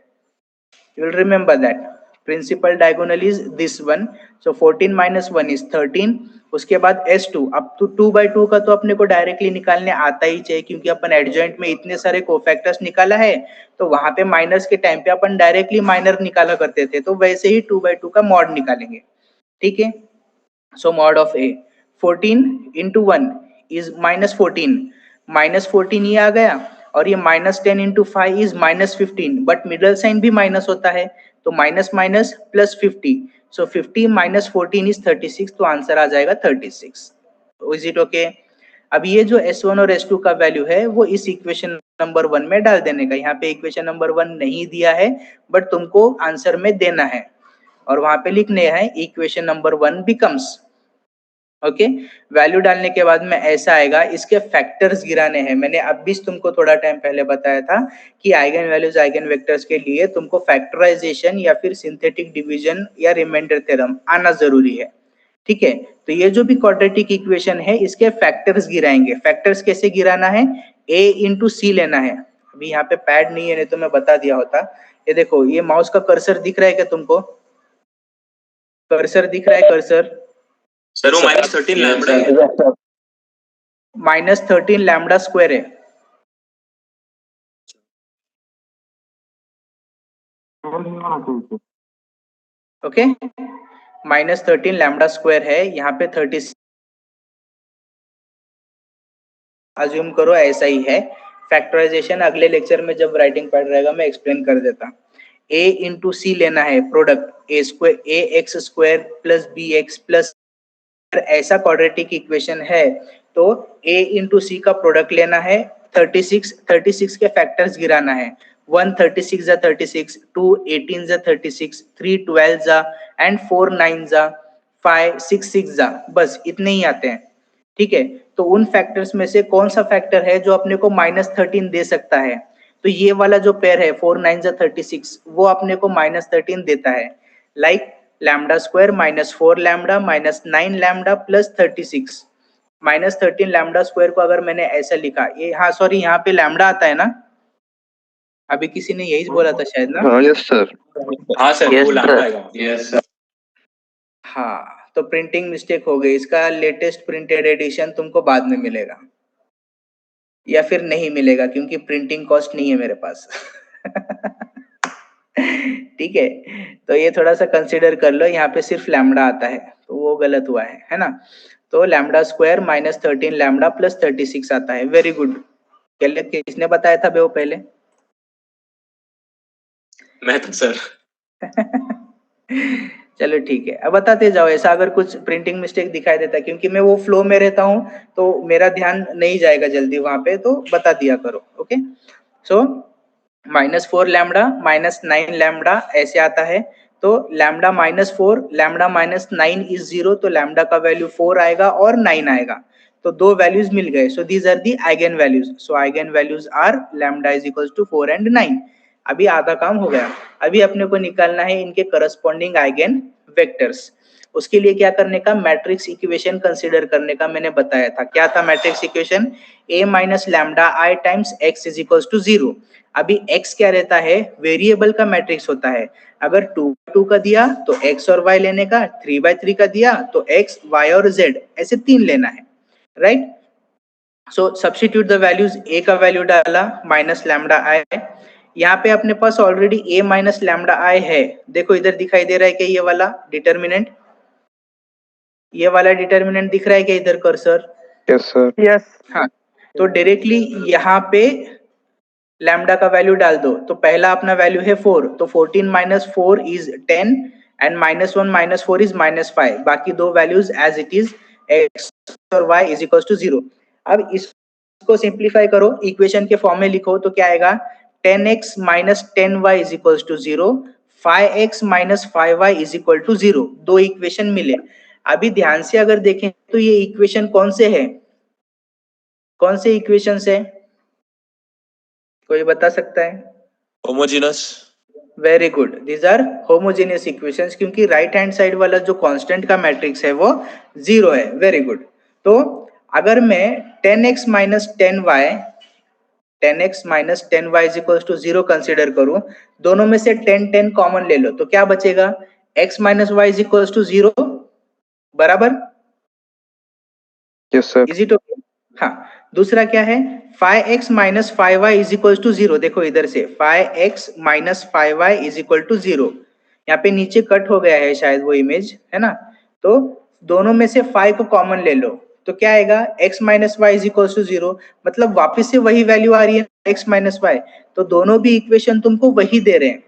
You will remember that principal diagonal is this one. So 14 minus 1 is 13. उसके बाद s2. अब तो 2/2 का तो अपने को directly निकालने आता ही चाहिए, क्योंकि अपन एडजॉइंट में इतने सारे कोफैक्टर्स निकाला है, तो वहां पे माइनस के टाइम पे अपन डायरेक्टली माइनर निकाला करते थे, तो वैसे ही 2/2 का मॉड निकालेंगे. ठीक है? So mod of A 14 into 1 is minus 14. Minus 14 ये आ गया, और ये minus 10 into 5 is minus 15, but middle sign भी माइनस होता है, तो minus minus plus 50. So 50 minus 14 is 36, तो आंसर आ जाएगा 36. Is it okay? अब ये जो s1 और s2 का वैल्यू है वो इस इक्वेशन नंबर 1 में डाल देने का. यहाँ पे इक्वेशन नंबर 1 नहीं दिया है, बट तुमको आंसर में देना है, और वहां पे लिखने हैं equation number 1 becomes. Okay. Value डालने के बाद में ऐसा आएगा. इसके फैक्टर्स गिराने हैं. मैंने अब भी तुमको थोड़ा टाइम पहले बताया था कि आइगन वैल्यूज आइगन वेक्टर्स के लिए तुमको फैक्टराइजेशन या फिर सिंथेटिक डिवीजन या रिमाइंडर थ्योरम आना जरूरी है. ठीक है? तो ये जो भी क्वाड्रेटिक इक्वेशन है इसके फैक्टर्स गिराएंगे. फैक्टर्स कैसे गिराना है? a इंटू सी लेना है. अभी यहाँ पे पैड नहीं है, नहीं तो मैं बता दिया होता. ये देखो, ये माउस का कर्सर दिख रहा है क्या तुमको? कर्सर दिख रहा है? कर्सर सर वो माइनस 13 लैम्डा है. माइनस 13 लैम्डा स्क्वायर है. ओके. माइनस 13 लैम्डा स्क्वायर है. यहाँ पे 30 अज्यूम करो ऐसा ही है. फैक्टराइजेशन अगले लेक्चर में जब राइटिंग पैड रहेगा मैं एक्सप्लेन कर देता. a इंटू सी लेना है. Product a square, a x square plus B x plus ऐसा क्वाड्रेटिक इक्वेशन है तो a इंटू सी का प्रोडक्ट लेना है, 36 के फैक्टर्स गिराना है, 1 36 जा 36, 2 18 जा 36, 3 12 जा एंड 4 9 जा, 5 6 6 जा, बस इतने ही आते हैं। ठीक है, तो उन फैक्टर्स में से कौन सा फैक्टर है जो अपने को -13 दे सकता है? तो ये वाला जो पेयर है 4 9 जा 36 वो अपने को -13 देता है, like lambda square -4 lambda -9 lambda plus 36, -13 lambda square को अगर मैंने ऐसा लिखा, ये हाँ सॉरी यहाँ पे लैम्डा आता है ना, अभी किसी ने यही बोला था शायद ना। Yes sir. हाँ सर, Yes, वो sir. लैम्डा आएगा। Yes sir. हाँ, तो प्रिंटिंग मिस्टेक हो गई, इसका लेटेस्ट प्रिंटेड एडिशन तुमको बाद में मिलेगा या फिर नहीं मिलेगा क्योंकि प्रिंटिंग कॉस्ट नहीं है मेरे पास। ठीक है, तो ये थोड़ा सा कंसिडर कर लो, यहाँ पे सिर्फ लैम्डा आता है तो वो गलत हुआ है ना। तो लैम्डा स्क्वायर -13 लैम्डा प्लस 36 आता है। Very good. किसने बताया था बे वो पहले? मैं तो सर। चलो ठीक है, अब बताते जाओ, ऐसा अगर कुछ प्रिंटिंग मिस्टेक दिखाई देता है, क्योंकि मैं वो फ्लो में रहता हूँ तो मेरा ध्यान नहीं जाएगा जल्दी वहां पे, तो बता दिया करो। ओके, सो -4 लैम्डा -9 लैम्डा ऐसे आता है, तो लैम्डा -4 लैम्डा -9 इज 0, तो लैम्डा का वैल्यू 4 आएगा और 9 आएगा, तो दो वैल्यूज मिल गए। So these are the eigen values. So eigen values are lambda is equals to 4 and 9। अभी आधा काम हो गया। अभी अपने को निकालना है इनके करस्पॉन्डिंग आइगन वेक्टर्स। उसके लिए क्या करने का, मैट्रिक्स इक्वेशन कंसीडर करने का मैंने बताया था। क्या था matrix equation? a minus lambda I times x is equals to 0। अभी x क्या रहता है? वेरिएबल का मैट्रिक्स होता है। अगर 2 का दिया तो x और y लेने का, 3/3 का दिया तो x, y और z, ऐसे 3 लेना है, right. So substitute the values, a का वैल्यू डाला माइनस लैम्डा आई, यहाँ पे अपने पास ऑलरेडी a माइनस लैम्डा आई है। देखो इधर दिखाई दे रहा है क्या ये वाला डिटर्मिनेंट? ये वाला डिटर्मिनेंट दिख रहा है क्या इधर कर्सर? Yes sir. यस। हाँ, तो डायरेक्टली यहाँ पे लैम्डा का वैल्यू डाल दो, तो पहला अपना वैल्यू है 4, तो 14 minus 4 is 10 and -1 minus 4 is -5। बाकी दो values as it is, x और y इज इक्वल टू 0। अब इसको सिंप्लीफाई करो, इक्वेशन के फॉर्म में लिखो तो क्या आएगा? 10x minus 10y is equal to 0, 5x minus 5y is equal to 0। दो इक्वेशन मिले। अभी ध्यान से अगर देखें तो ये इक्वेशन कौन से है? कौन से इक्वेशन है? कोई बता सकता है? Homogeneous. Very good, these are homogeneous equations, क्योंकि राइट हैंड साइड वाला जो कांस्टेंट का मैट्रिक्स है वो 0 है। Very good. तो अगर मैं 10x minus 10y, 10x minus 10y is equal to 0 consider करूं, दोनों में से 10 10 कॉमन ले लो, तो क्या बचेगा? x minus y is equal to 0, बराबर? Yes sir. Is it okay? हाँ, दूसरा क्या है? 5x minus 5y is equal to 0। देखो इधर से 5x minus 5y is equal to 0, यहाँ पे नीचे कट हो गया है शायद वो इमेज, है ना। तो दोनों में से 5 को कॉमन ले लो, तो क्या आएगा? x minus y is equal to 0, मतलब वापिस से वही वैल्यू आ रही है x माइनस वाई। तो दोनों भी इक्वेशन तुमको वही दे रहे हैं,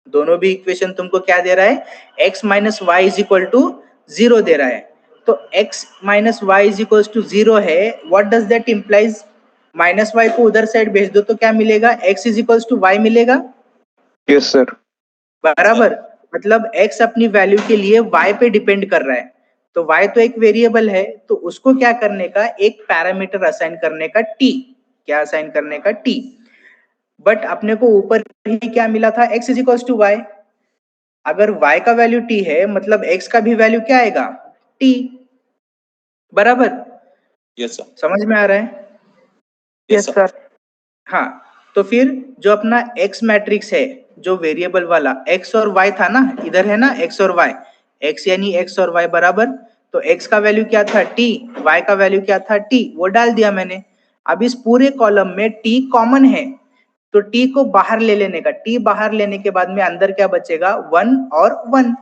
दोनों भी इक्वेशन तुमको क्या दे रहा है? x minus y is equal to 0 दे रहा है। तो x minus y is equal to 0 है, what does that implies? Minus y को उधर साइड भेज दो तो क्या मिलेगा? x is equal to y मिलेगा, यस सर। बराबर। मतलब x अपनी वैल्यू के लिए y पे डिपेंड कर रहा है, तो y तो एक वेरिएबल है, तो उसको क्या करने का? एक पैरामीटर असाइन करने का, t। क्या असाइन करने का? t। बट अपने को ऊपर ही क्या मिला था? x is equal to y. अगर y का वैल्यू t है, मतलब x का भी वैल्यू क्या आएगा? t, बराबर। Yes sir. समझ में आ रहा है? Yes sir. हाँ, तो फिर जो अपना x मैट्रिक्स है, जो वेरिएबल वाला x और y था ना, इधर है ना x और y, x यानी x और y बराबर, तो x का वैल्यू क्या था? t, y का वैल्यू क्या था? t, वो डाल दिया मैंने। अब इस पूरे कॉलम में t कॉमन है, तो t को बाहर ले लेने का, t बाहर लेने के बाद में अंदर क्या बचेगा? 1 और 1,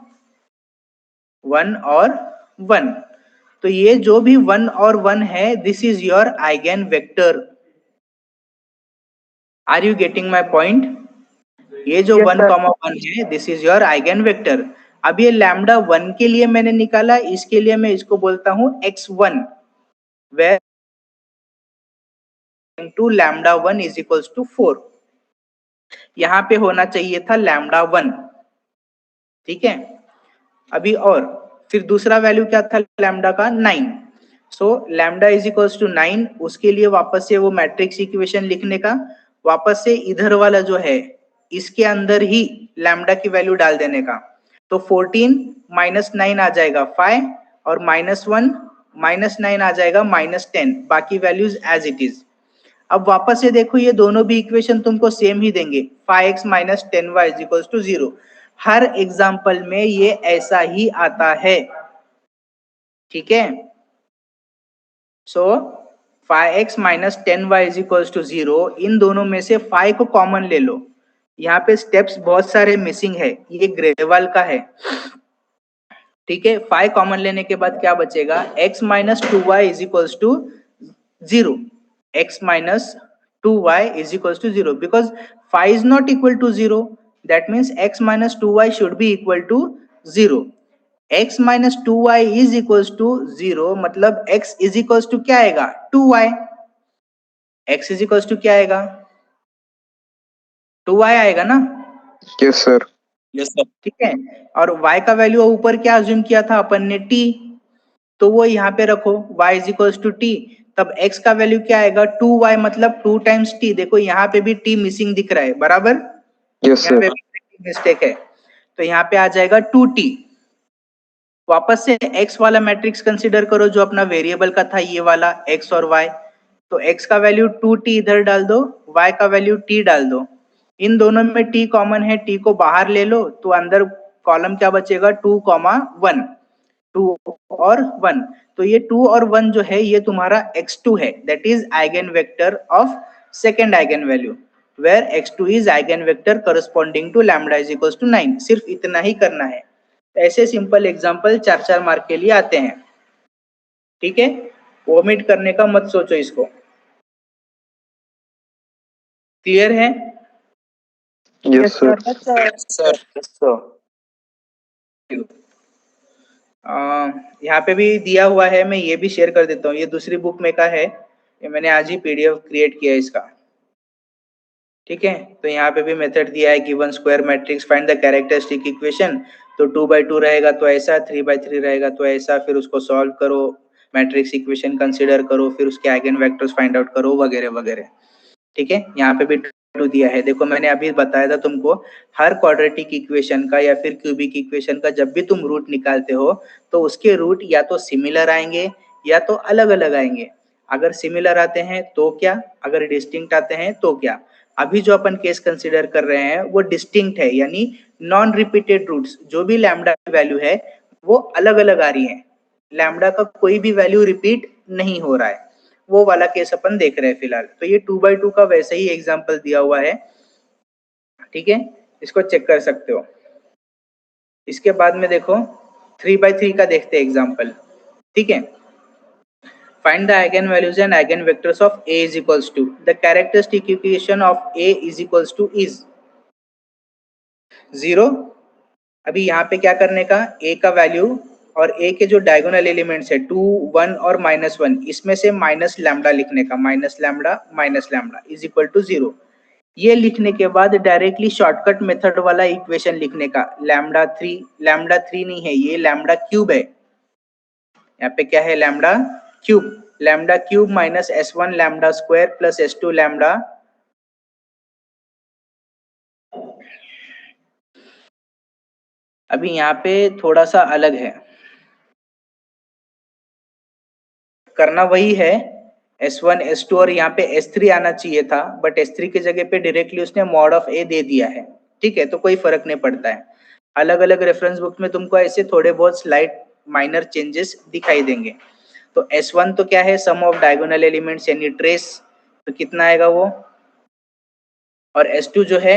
1 और 1। तो ये जो भी 1 और 1 है, this is your eigen vector. Are you getting my point? ये जो Yes, 1, sir. 1 है, this is your eigen vector. अब ये लैम्डा 1 के लिए मैंने निकाला, इसके लिए मैं इसको बोलता हूं x1, where to lambda 1 is equals to 4। यहां पे होना चाहिए था लैम्डा 1, ठीक है। अभी और फिर दूसरा वैल्यू क्या था लैम्डा का, 9। So lambda is equals to 9, उसके लिए वापस से वो मैट्रिक्स इक्वेशन लिखने का, वापस से इधर वाला जो है इसके अंदर ही लैम्डा की वैल्यू डाल देने का। तो 14 माइनस 9 आ जाएगा 5, और -1 माइनस 9 आ जाएगा -10, बाकी वैल्यूज एज इट इज। अब वापस से देखो, ये दोनों भी इक्वेशन तुमको सेम ही देंगे, 5x minus 10y is equals to 0। हर एग्जाम्पल में ये ऐसा ही आता है, ठीक है। So 5x minus 10y is equals to 0, इन दोनों में से 5 को कॉमन ले लो। यहाँ पे स्टेप्स बहुत सारे मिसिंग है, ये ग्रेवाल का है, ठीक है। 5 कॉमन लेने के बाद क्या बचेगा, x minus 2y is equals to 0। x minus 2y is equals to 0 because phi is not equal to 0. That means x minus 2y should be equal to 0. x minus 2y is equals to 0 मतलब x is equals to क्या आएगा, 2y। x is equals to क्या आएगा, 2y आएगा ना। Yes, sir. Yes, sir. ठीक है, और y का वैल्यू ऊपर क्या अज्यूम किया था अपन ने, t, तो वो यहाँ पे रखो y is equals to t। तब x का वैल्यू क्या आएगा, 2y मतलब 2 टाइम्स t। देखो यहाँ पे भी t मिसिंग दिख रहा है, बराबर। Yes, यहाँ sir. पे मिस्टेक है, तो यहाँ पे आ जाएगा 2t। वापस से x वाला मैट्रिक्स कंसीडर करो जो अपना वेरिएबल का था, ये वाला x और y। तो x का वैल्यू 2t इधर डाल दो, y का वैल्यू t डाल दो। इन दोनों में t कॉमन है, t को बाहर ले लो, तो अंदर कॉलम क्या बचेगा, 2, 1, 2 और 1। तो ये 2 और 1 जो है ये तुम्हारा x2 है, that is eigen vector of second eigen value, where x2 is eigen vector corresponding to lambda is equals to 9। सिर्फ इतना ही करना है। ऐसे सिंपल एग्जांपल 4-4 मार्क के लिए आते हैं, ठीक है। ओमिट करने का मत सोचो इसको, क्लियर है। Yes, sir. Sir. यहाँ पे भी दिया हुआ है, मैं ये भी शेयर कर देता हूँ, ये दूसरी बुक में का है, ये मैंने आज ही पीडीएफ क्रिएट किया है इसका, ठीक है। तो यहाँ पे भी मेथड दिया है, given square matrix find the characteristic equation. तो 2/2 रहेगा तो ऐसा, 3/3 रहेगा तो ऐसा, फिर उसको सॉल्व करो, मैट्रिक्स इक्वेशन कंसीडर करो, फिर उसके आइगन वेक्टर्स फाइंड आउट करो, वगैरह वगैरह, ठीक है। यहाँ पे भी 2 दिया है। देखो मैंने अभी बताया था तुमको, हर क्वाड्रेटिक इक्वेशन का या फिर क्यूबिक इक्वेशन का जब भी तुम रूट निकालते हो तो उसके रूट या तो सिमिलर आएंगे या तो अलग अलग आएंगे। अगर सिमिलर आते हैं तो क्या, अगर डिस्टिंक्ट आते हैं तो क्या। अभी जो अपन केस कंसीडर कर रहे हैं वो डिस्टिंक्ट है, यानी नॉन रिपीटेड रूट्स, जो भी लैम्डा वैल्यू है वो अलग अलग आ रही है, लैम्डा का कोई भी वैल्यू रिपीट नहीं हो रहा है, वो वाला केस अपन देख रहे हैं फिलहाल। तो ये 2/2 का वैसे ही एग्जांपल दिया हुआ है, ठीक है, इसको चेक कर सकते हो। इसके बाद में देखो 3/3 का देखते हैं एग्जांपल, ठीक है। Find the eigen values and eigen vectors of a is equals to the characteristic equation of a is equals to is 0। अभी यहाँ पे क्या करने का, a का वैल्यू और a के जो डायगोनल एलिमेंट्स है 2, 1 और -1, इसमें से माइनस लैम्डा लिखने का, minus lambda is equal to 0। ये लिखने के बाद डायरेक्टली शॉर्टकट मेथड वाला इक्वेशन लिखने का, लैम्डा 3 नहीं है, ये लैम्डा क्यूब है। यहाँ पे क्या है, lambda cube minus s1 lambda square plus s2 lambda. अभी यहाँ पे थोड़ा सा अलग है, करना वही है, s1 s2 और यहाँ पे s3 आना चाहिए था, बट s3 की जगह पे डायरेक्टली उसने मॉड ऑफ a दे दिया है, ठीक है। तो कोई फर्क नहीं पड़ता है, अलग अलग रेफरेंस बुक में तुमको ऐसे थोड़े बहुत स्लाइड माइनर चेंजेस दिखाई देंगे। तो s1 तो क्या है, सम ऑफ डायगोनल एलिमेंट्स यानी ट्रेस, तो कितना आएगा वो, और s2 जो है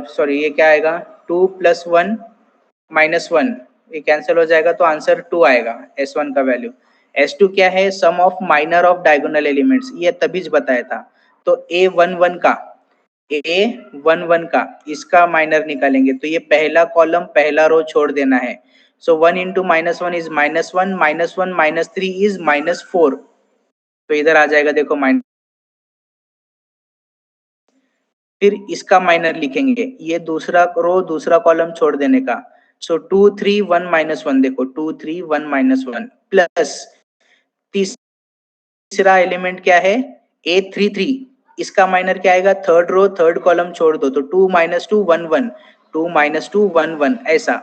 सॉरी ये क्या आएगा, 2 + 1 - 1, ये कैंसिल हो जाएगा तो आंसर 2 आएगा s1 का वैल्यू। s2 क्या है, sum of minor of diagonal elements, ये तभी बताया था। तो a11 का A11 का इसका माइनर निकालेंगे तो ये पहला कॉलम पहला रो छोड़ देना है. So 1 into -1 is -1, -1 -3 is -4. तो इधर आ जाएगा देखो माइनस. फिर इसका माइनर लिखेंगे, ये दूसरा रो दूसरा कॉलम छोड़ देने का. सो 2 3 1 -1 देखो 2 3 1 -1 प्लस तीसरा एलिमेंट क्या है A33. इसका माइनर क्या आएगा, थर्ड रो थर्ड कॉलम छोड़ दो तो 2 - 2 1 1 2 - 2 1 1 ऐसा.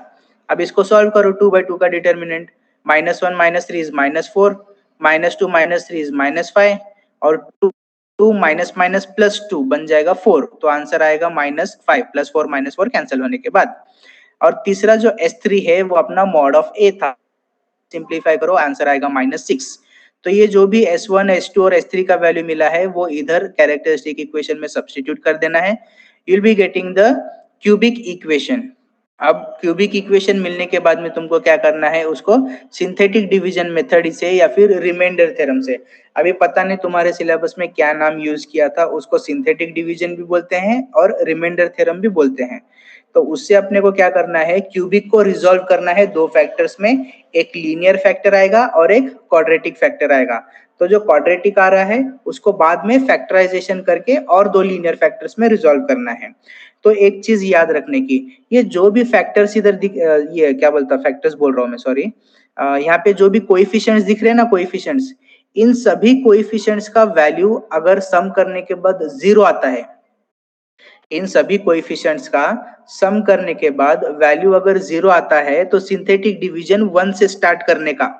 अब इसको सॉल्व करो. 2 by 2 का डिटर्मिनेंट -1 -3 is -4, -2 -3 is -5 और 2 माइनस माइनस प्लस 2 बन जाएगा 4. तो आंसर आएगा -5 प्लस 4 -4 कैंसिल होने के बाद. और तीसरा जो S3 है वो अपना मॉड ऑफ A था. सिंप्लीफाई करो आंसर आएगा -6. तो ये जो भी S1 S2 और S3 का वैल्यू मिला है वो इधर कैरेक्टरिस्टिक इक्वेशन में सब्स्टिट्यूट कर देना है. You will be getting the cubic equation. अब क्यूबिक इक्वेशन मिलने के बाद में तुमको क्या करना है, उसको सिंथेटिक डिवीजन मेथड से या फिर रिमाइंडर थ्योरम से. अभी पता नहीं तुम्हारे सिलेबस में क्या नाम यूज किया था, उसको सिंथेटिक डिवीजन भी बोलते हैं और रिमाइंडर थ्योरम भी बोलते हैं. तो उससे अपने को क्या करना है, क्यूबिक को रिजॉल्व करना है दो फैक्टर्स में. एक लीनियर फैक्टर आएगा और एक क्वाड्रेटिक फैक्टर आएगा. तो जो क्वाड्रेटिक आ रहा है उसको बाद में फैक्टराइजेशन करके और दो लीनियर फैक्टर्स में रिजॉल्व करना है. तो एक चीज याद रखने की, ये जो भी फैक्टर्स इधर ये क्या बोलता फैक्टर्स बोल रहा हूँ मैं, सॉरी. यहाँ पे जो भी कोएफिशिएंट्स दिख रहे हैं ना, कोएफिशिएंट्स, इन सभी कोएफिशिएंट्स का वैल्यू अगर सम करने के बाद 0 आता है, इन सभी कोएफिशिएंट्स का सम करने के बाद वैल्यू अगर 0 आता है तो सिंथेटिक डिवीजन 1 से स्टार्ट करने का.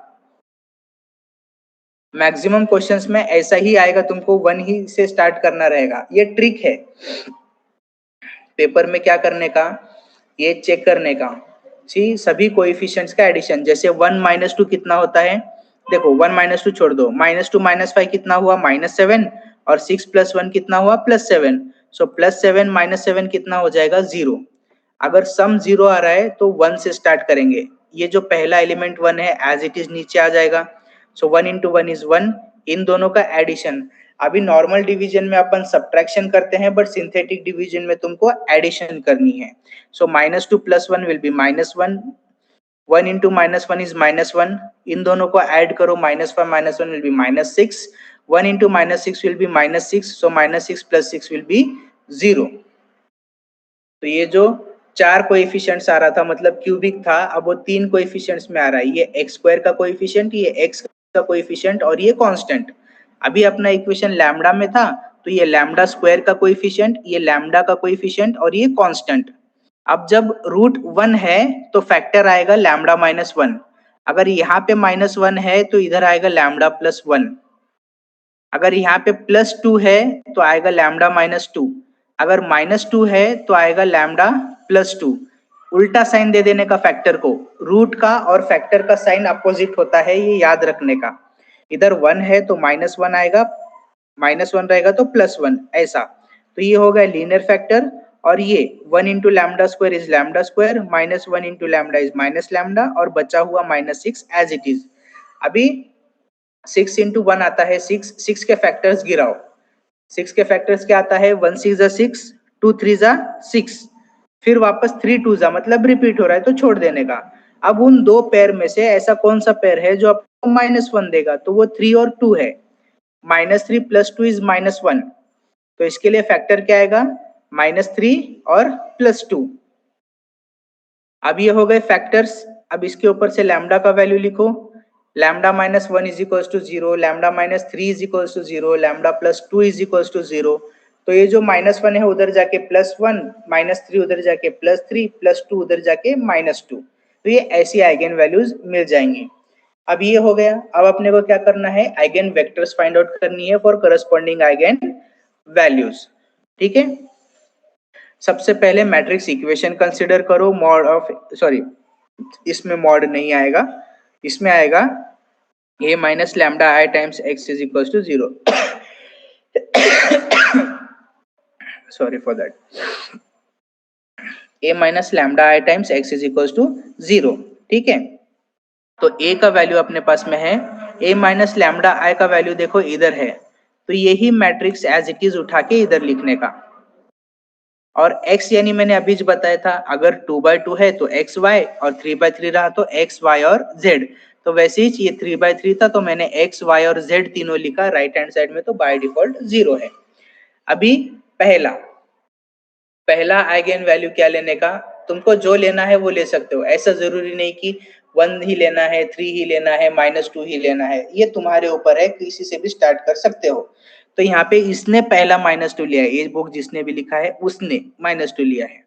मैक्सिमम क्वेश्चंस में ऐसा ही आएगा, तुमको 1 ही से स्टार्ट करना रहेगा. ये ट्रिक है पेपर में क्या करने का, ये चेक करने का. सी सभी कोएफिशिएंट्स का एडिशन. जैसे 1 - 2 कितना होता है, देखो 1 - 2 छोड़ दो, -2 -5 कितना हुआ -7 और 6 + 1 कितना हुआ +7. सो +7 - 7 कितना हो जाएगा 0. अगर सम 0 आ रहा है तो 1 से स्टार्ट करेंगे. ये जो पहला एलिमेंट 1 है एज इट इज नीचे आ जाएगा. सो 1 × 1 is 1. इन दोनों का एडिशन. अभी नॉर्मल डिवीजन में अपन सब्ट्रैक्शन करते हैं बट सिंथेटिक डिवीजन में तुमको एडिशन करनी है. सो -2 + 1 विल बी -1. 1 × -1 is -1. इन दोनों को ऐड करो, -5 - 1 will be -6. 1 × -6 will be -6. So -6 + 6 will be 0. तो ये जो चार कोएफिशिएंट्स आ रहा था मतलब क्यूबिक था, अब वो 3 कोएफिशिएंट्स में आ रहा है. ये x² का कोएफिशिएंट, ये x का कोएफिशिएंट और ये कांस्टेंट. अभी अपना इक्वेशन लैम्डा में था तो ये लैम्डा स्क्वायर का कोएफिशिएंट, ये लैम्डा का कोएफिशिएंट और ये कांस्टेंट. अब जब √1 है तो फैक्टर आएगा लैम्डा -1. अगर यहाँ पे -1 है तो इधर आएगा लैम्डा +1. अगर यहाँ पे +2 है तो आएगा लैम्डा -2. अगर -2 है तो आएगा लैम्डा +2. उल्टा साइन दे देने का फैक्टर को. रूट का और फैक्टर का साइन अपोजिट होता है, ये याद रखने का. इधर 1 है तो -1 आएगा, -1 रहेगा तो +1 ऐसा. तो ये हो गया लीनियर फैक्टर. और ये 1 × λ² इज λ², -1 × लैम्डा इज -λ और बचा हुआ -6 एज इट इज. अभी 6 × 1 आता है 6. 6 के फैक्टर्स गिराओ. 6 के फैक्टर्स क्या आता है, 1 6 = 6, 2 3 = 6, फिर वापस 3 2 = मतलब रिपीट हो रहा है तो छोड़ देने का. अब उन दो पेयर में से ऐसा कौन सा पेयर है जो आपको -1 देगा, तो वो 3 और 2 है. -3 + 2 is -1. तो इसके लिए फैक्टर क्या आएगा, -3 और +2. अब ये हो गए फैक्टर्स. अब इसके ऊपर से लैम्डा का वैल्यू लिखो. Lambda -1 = 0, lambda -3 = 0, lambda +2 = 0. तो ये जो -1 है उधर जाके +1, -3 उधर जाके +3, +2 उधर जाके -2. तो ये ऐसी आइगन वैल्यूज मिल जाएंगी. अब ये हो गया. अब अपने को क्या करना है, आइगन वेक्टर्स फाइंड आउट करनी है फॉर करस्पॉन्डिंग आइगन वैल्यूज. ठीक है. सबसे पहले मैट्रिक्स इक्वेशन कंसीडर करो. मॉड ऑफ, सॉरी इसमें मॉड नहीं आएगा, इसमें आएगा a - λi times x is equals to 0. sorry for that. a - λi times x is equals to 0. ठीक है. तो a का वैल्यू अपने पास में है, a - λi का वैल्यू देखो इधर है. तो यही मैट्रिक्स एज इट इज उठा के इधर लिखने का. और x यानी मैंने अभी जो बताया था, अगर 2/2 है तो x y और 3/3 रहा तो x y और z। तो वैसे ही ये 3/3 था तो मैंने x y और z तीनों लिखा राइट हैंड साइड में, तो बाय डिफॉल्ट 0 है। अभी पहला आइगन वैल्यू क्या लेने का, तुमको जो लेना है वो ले सकते हो, ऐसा जरूरी नहीं कि 1 ही लेना है, 3 ही लेना है, -2 ही लेना है, ये तुम्हारे ऊपर है, किसी से भी स्टार्ट कर सकते हो। तो यहाँ पे इसने पहला -2 लिया है, ये बुक जिसने भी लिखा है उसने -2 लिया है,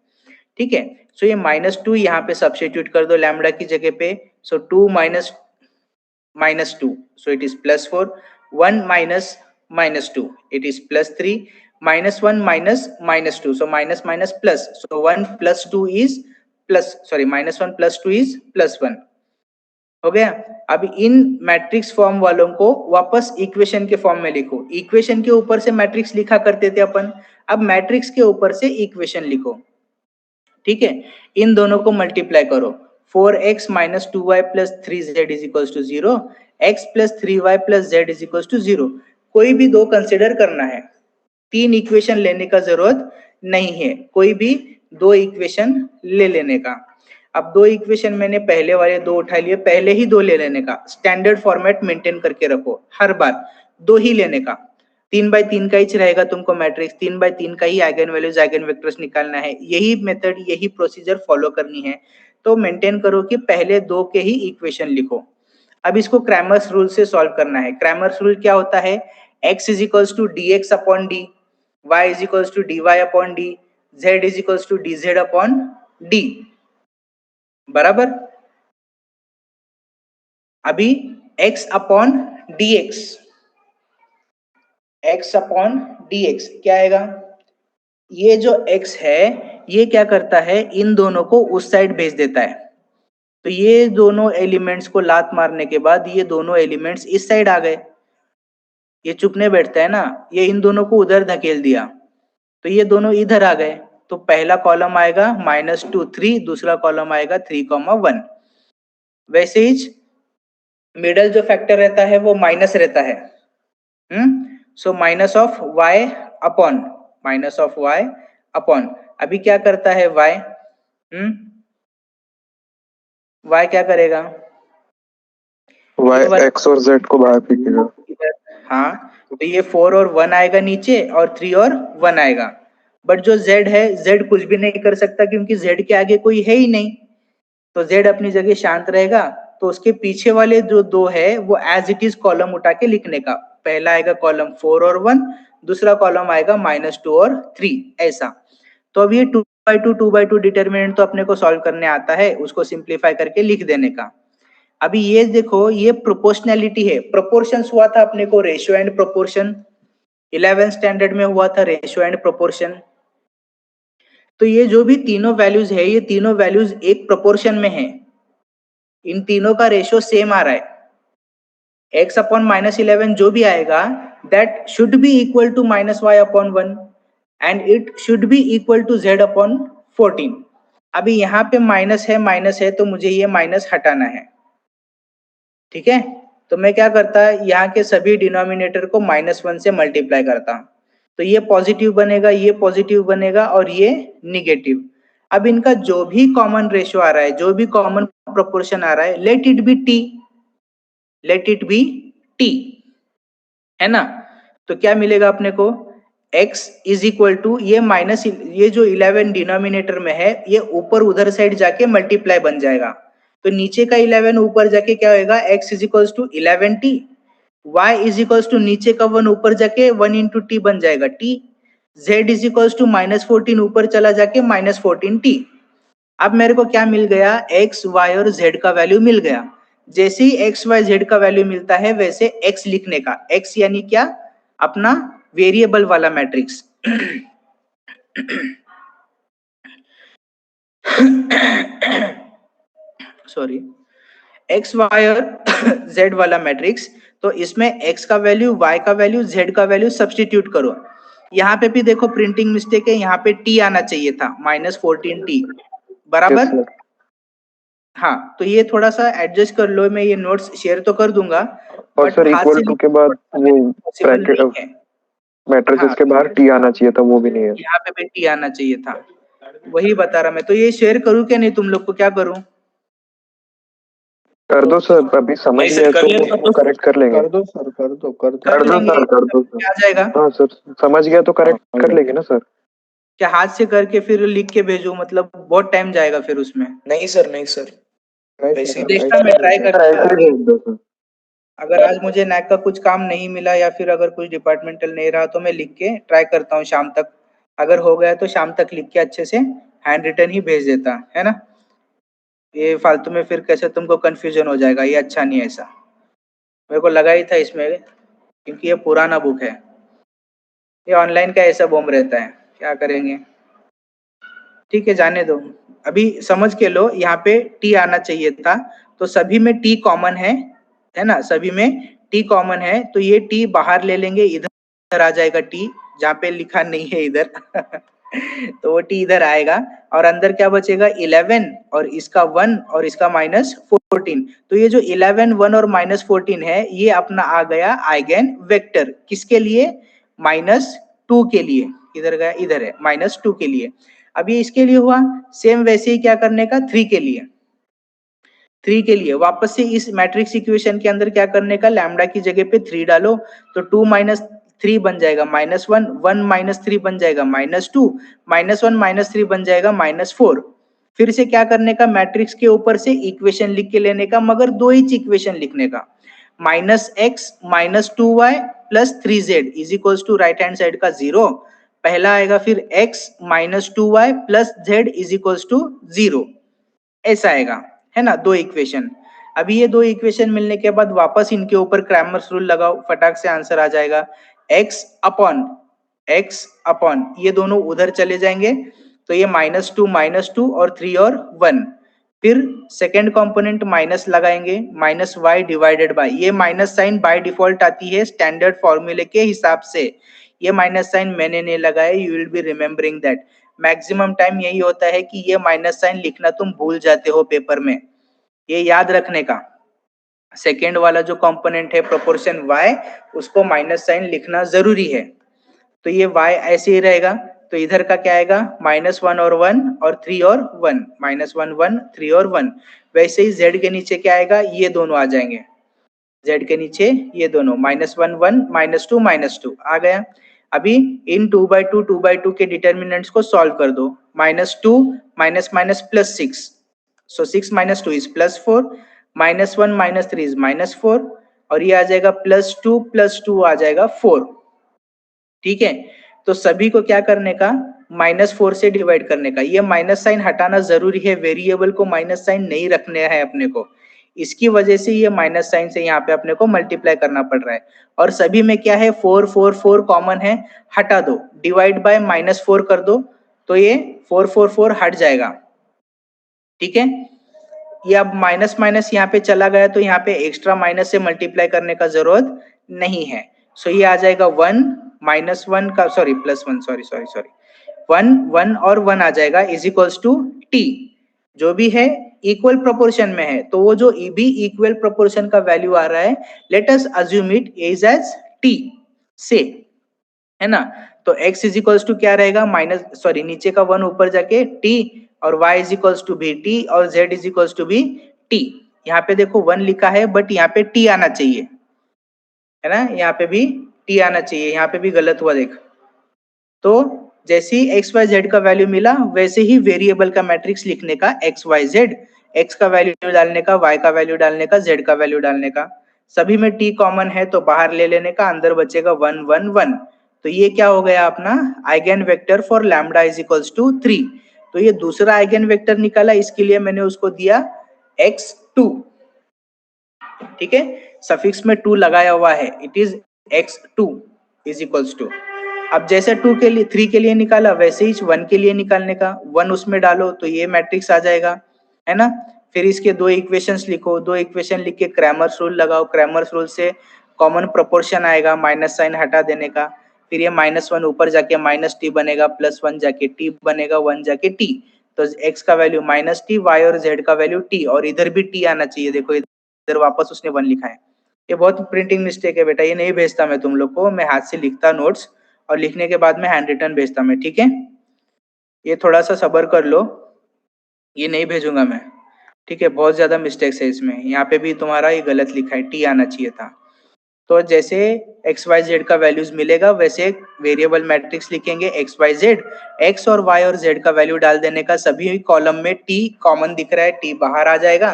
ठीक है। सो ये -2 यहाँ पे सब्स्टिट्यूट कर दो लैम्डा की जगह पे, सो 2 -2, so it is +4, 1 minus -2, it is +3, -1 minus -2, so minus minus plus, so 1 plus 2 is -1 plus 2 is +1 हो गया। अब इन मैट्रिक्स फॉर्म वालों को वापस इक्वेशन के फॉर्म में लिखो। इक्वेशन के ऊपर से मैट्रिक्स लिखा करते थे अपन, अब मैट्रिक्स के ऊपर से इक्वेशन लिखो, ठीक है। इन दोनों को मल्टीप्लाई करो, 4x minus 2y plus 3z is equals to 0, x plus 3y plus z is equals to 0। कोई भी दो कंसिडर करना है, तीन इक्वेशन लेने का जरूरत नहीं है, कोई भी दो इक्वेशन ले लेने का। अब दो इक्वेशन मैंने पहले वाले दो उठा लिए, पहले ही दो ले लेने का, स्टैंडर्ड फॉर्मेट मेंटेन करके रखो, हर बार दो ही लेने का। 3/3 का ही रहेगा तुमको मैट्रिक्स, 3/3 का ही आइगन वैल्यूज आइगन वेक्टर्स निकालना है, यही मेथड यही प्रोसीजर फॉलो करनी है। तो मेंटेन करो कि पहले दो के ही इक्वेशन लिखो। अब इसको क्रैमर्स रूल से सॉल्व करना है। क्रैमर्स रूल क्या होता है, x is equals to dx upon d, y is equals to dy upon d, z is equals to dz upon d, बराबर। अभी x upon dx, x upon dx क्या आएगा, ये जो x है ये क्या करता है, इन दोनों को उस साइड भेज देता है। तो ये दोनों एलिमेंट्स को लात मारने के बाद ये दोनों एलिमेंट्स इस साइड आ गए, ये चुपने बैठता है ना, ये इन दोनों को उधर धकेल दिया तो ये दोनों इधर आ गए। तो पहला कॉलम आएगा -2 3, दूसरा कॉलम आएगा 3, 1। वैसे ही मिडल जो फैक्टर रहता है वो माइनस रहता है, so minus of y upon, अभी क्या करता है y, y क्या करेगा, y x और z को बाहर फेंकेगा। हाँ, तो ये 4 और 1 आएगा नीचे और 3 और 1 आएगा। बट जो z है, z कुछ भी नहीं कर सकता क्योंकि z के आगे कोई है ही नहीं, तो z अपनी जगह शांत रहेगा। तो उसके पीछे वाले जो दो है वो एज इट इज कॉलम उठा के लिखने का, पहला आएगा कॉलम 4 और 1, दूसरा कॉलम आएगा -2 और 3, ऐसा। तो अब ये 2/2 डिटरमिनेंट तो अपने को सॉल्व करने आता है, उसको सिंप्लीफाई करके लिख देने का। अभी ये देखो, ये प्रोपोर्शनैलिटी है, प्रोपोर्शंस हुआ था अपने को ratio and proportion, 11th standard में हुआ था रेशियो एंड प्रोपोर्शन। तो ये जो भी तीनों वैल्यूज है, ये तीनों वैल्यूज एक प्रोपोर्शन में है, इन तीनों का रेशियो सेम आ रहा है। x अपॉन -11 जो भी आएगा that should be equal to -y upon 1 and it should be equal to z upon 14। अभी यहाँ पे माइनस है तो मुझे ये माइनस हटाना है, ठीक है। तो मैं क्या करता, यहाँ के सभी डिनोमिनेटर को -1 से मल्टीप्लाई करता, तो ये पॉजिटिव बनेगा, ये पॉजिटिव बनेगा और ये निगेटिव। अब इनका जो भी कॉमन रेशियो आ रहा है, जो भी कॉमन प्रोपोर्शन आ रहा है, लेट इट बी t, है ना। तो क्या मिलेगा अपने को, x इज इक्वल टू ये माइनस, ये जो 11 डिनोमिनेटर में है ये ऊपर उधर साइड जाके मल्टीप्लाई बन जाएगा, तो नीचे का 11 ऊपर जाके क्या होएगा, x is equal to 11t, y is equal to नीचे का 1 ऊपर जाके 1 इंटू टी बन जाएगा t, z is equal to -14 ऊपर चला जाके -14t। अब मेरे को क्या मिल गया, x y और z का वैल्यू मिल गया। जैसे ही x y z का वैल्यू मिलता है वैसे x लिखने का, x यानी क्या, अपना वेरिएबल वाला मैट्रिक्स सॉरी, x y और z वाला मैट्रिक्स। तो इसमें x का वैल्यू, y का वैल्यू, z का वैल्यू सब्स्टिट्यूट करो। यहाँ पे भी देखो प्रिंटिंग मिस्टेक है, यहाँ पे t आना चाहिए था, -14t, बराबर। हाँ, तो ये थोड़ा सा एडजस्ट कर लो, मैं ये नोट्स शेयर तो कर दूंगा, और सर इक्वल टू के बाद वो ब्रैकेट मैट्रिसेस के बाहर टी आना चाहिए था, वो भी नहीं है। यहाँ पे भी टी आना चाहिए था, वही बता रहा मैं। तो ये शेयर करूँ क्या नहीं तुम लोग को, क्या करूँ? कर दो सर, अभी समझ नहीं गए सर, कर लेना। तो करेक्ट कर लेंगे। कर दो सर, कर दो कर दो सर, कर दो सर। क्या जाएगा? हाँ सर, समझ गया तो करेक्ट कर लेंगे ना सर। क्या हाथ से करके फिर लिख के भेजूं? मतलब बहुत टाइम जाएगा फिर उसमें। नहीं सर, नहीं सर। देखना, मैं ट्राई करता। अगर आज मुझे नैक का कुछ काम नहीं मिला या फिर अगर कुछ डिपार्टमेंटल नहीं रहा तो मैं लिख के ट्राई करता हूँ शाम तक। अगर हो गया तो शाम तक लिख के अच्छे से हैंड रिटन ही भेज देता, है ना? ये फालतू में फिर कैसे तुमको कंफ्यूजन हो जाएगा, ये अच्छा नहीं है ऐसा। मेरे को लगा ही था इसमें, क्योंकि ये पुराना बुक है। ये ऑनलाइन का ऐसा बॉम्ब रहता है, क्या करेंगे? ठीक है, जाने दो। अभी समझ के लो, यहाँ पे टी आना चाहिए था, तो सभी में टी कॉमन है ना? सभी में टी कॉमन है, तो ये टी बाहर ले लेंगे, इधर आ जाएगा टी, जहाँ पे लिखा नहीं है इधर तो वो टी इधर आएगा, और अंदर क्या बचेगा? 11 और इसका 1 और इसका -14। तो ये जो 11, 1 और -14 है, ये अपना आ गया आइगन वेक्टर। किसके लिए? -2 के लिए। इधर गया, इधर है, -2 के लिए। अब ये इसके लिए हुआ, सेम वैसे ही क्या करने का? 3 के लिए। 3 के लिए वापस से इस मैट्रिक्स इक्वेशन के अंदर क्या करने का? लैम्डा की जगह पे 3 डालो, तो 2 - 3 बन जाएगा -1, 1 - 3 बन जाएगा -2, -1 - 3 बन जाएगा -4। फिर से क्या करने का? मैट्रिक्स के ऊपर से इक्वेशन लिख के लेने का, मगर दो ही इक्वेशन लिखने का। -x - 2y + 3z is equals to right hand side का 0 पहला आएगा, फिर x - 2y + z is equals to 0, ऐसा आएगा, है ना? दो इक्वेशन। अभी ये दो इक्वेशन मिलने के बाद वापस इनके ऊपर क्रैमर्स रूल लगाओ, फटाक से आंसर आ जाएगा। x अपॉन ये दोनों उधर चले जाएंगे, तो ये -2 और 3 और 1। फिर सेकेंड कंपोनेंट माइनस लगाएंगे, -y डिवाइडेड बाय, ये माइनस साइन बाय डिफॉल्ट आती है स्टैंडर्ड फॉर्मूले के हिसाब से। ये माइनस साइन मैंने नहीं लगाया, you will be remembering that. Maximum time यही होता है कि ये माइनस साइन लिखना तुम भूल जाते हो पेपर में, ये याद रखने का। सेकेंड वाला जो कंपोनेंट है प्रोपोर्शन y, उसको माइनस साइन लिखना जरूरी है। तो ये y ऐसे ही रहेगा, तो इधर का क्या आएगा? -1 और 1 और 3 और 1, -1 1 3 और 1। वैसे ही z के नीचे क्या आएगा? ये दोनों आ जाएंगे, z के नीचे ये दोनों, -1 1 -2 आ गया। अभी इन 2/2 2/2 के डिटर्मिनेंट्स को सॉल्व कर दो। -2 -6, सो 6 - 2 इज +4, -1 - 3 इज -4, और ये आ जाएगा +2 +2 आ जाएगा 4। ठीक है, तो सभी को क्या करने का? -4 से डिवाइड करने का। ये माइनस साइन हटाना जरूरी है, वेरिएबल को माइनस साइन नहीं रखने हैं अपने को, इसकी वजह से ये माइनस साइन से यहाँ पे अपने को मल्टीप्लाई करना पड़ रहा है। और सभी में क्या है? 4 4 4 कॉमन है, हटा दो, डिवाइड बाय -4 कर दो, तो ये 4 4 4 हट जाएगा। ठीक है, ये अब माइनस माइनस यहाँ पे चला गया, तो यहाँ पे एक्स्ट्रा माइनस से मल्टीप्लाई करने का जरूरत नहीं है। सो ये आ जाएगा 1 -1 का, सॉरी +1, सॉरी 1 1 और 1 आ जाएगा, इज इक्वल्स टू टी। जो भी है इक्वल प्रोपोर्शन में है, तो वो जो भी इक्वल प्रोपोर्शन का वैल्यू आ रहा है, let us assume it is as t से, है ना? तो x इज इक्वल्स टू क्या रहेगा? नीचे का 1 ऊपर जाके t, और y इज इक्वल्स टू भी t, और z इज इक्वल्स टू भी t। यहाँ पे देखो 1 लिखा है, बट यहाँ पे t आना चाहिए, है ना? यहाँ पे भी t आना चाहिए, यहाँ पे भी गलत हुआ देख। तो जैसे ही x y z का वैल्यू मिला, वैसे ही वेरिएबल का मैट्रिक्स लिखने का, x y z, x का वैल्यू डालने का, y का वैल्यू डालने का, z का वैल्यू डालने का। सभी में t कॉमन है, तो बाहर ले लेने का, अंदर बचेगा 1 1 1। तो ये क्या हो गया अपना? Eigen vector for lambda is equals to 3। तो ये दूसरा आइगन वेक्टर निकाला, इसके लिए मैंने उसको दिया x2। ठीक है, सफिक्स में 2 लगाया हुआ है, it is x2 is equals to. अब जैसे 2 के लिए 3 के लिए निकाला, वैसे ही 1 के लिए निकालने का, 1 उसमें डालो तो ये मैट्रिक्स आ जाएगा, है ना? फिर इसके दो इक्वेशंस लिखो, दो इक्वेशन लिख के क्रैमर्स रूल लगाओ, क्रैमर्स रूल से कॉमन प्रोपोर्शन आएगा, माइनस साइन हटा देने का। फिर ये -1 ऊपर जाके -t बनेगा, +1 जाके t बनेगा, 1 जाके t। तो x का वैल्यू -t, y और z का वैल्यू t, और इधर भी t आना चाहिए। देखो इधर वापस उसने 1 लिखा है, ये बहुत प्रिंटिंग मिस्टेक है बेटा, ये नहीं भेजता मैं तुम लोग को, मैं हाथ से लिखता नोट्स और लिखने के बाद में हैंड रिटन भेजता मैं, ठीक है? ये थोड़ा सा सब्र कर लो, ये नहीं भेजूंगा मैं, ठीक है? बहुत ज्यादा मिस्टेक्स है इसमें, यहाँ पे भी तुम्हारा ये गलत लिखा है, टी आना चाहिए था। तो जैसे एक्स वाई जेड का वैल्यूज मिलेगा वैसे वेरिएबल मैट्रिक्स लिखेंगे एक्स वाई जेड, एक्स और वाई और जेड का वैल्यू डाल देने का, सभी कॉलम में टी कॉमन दिख रहा है, टी बाहर आ जाएगा,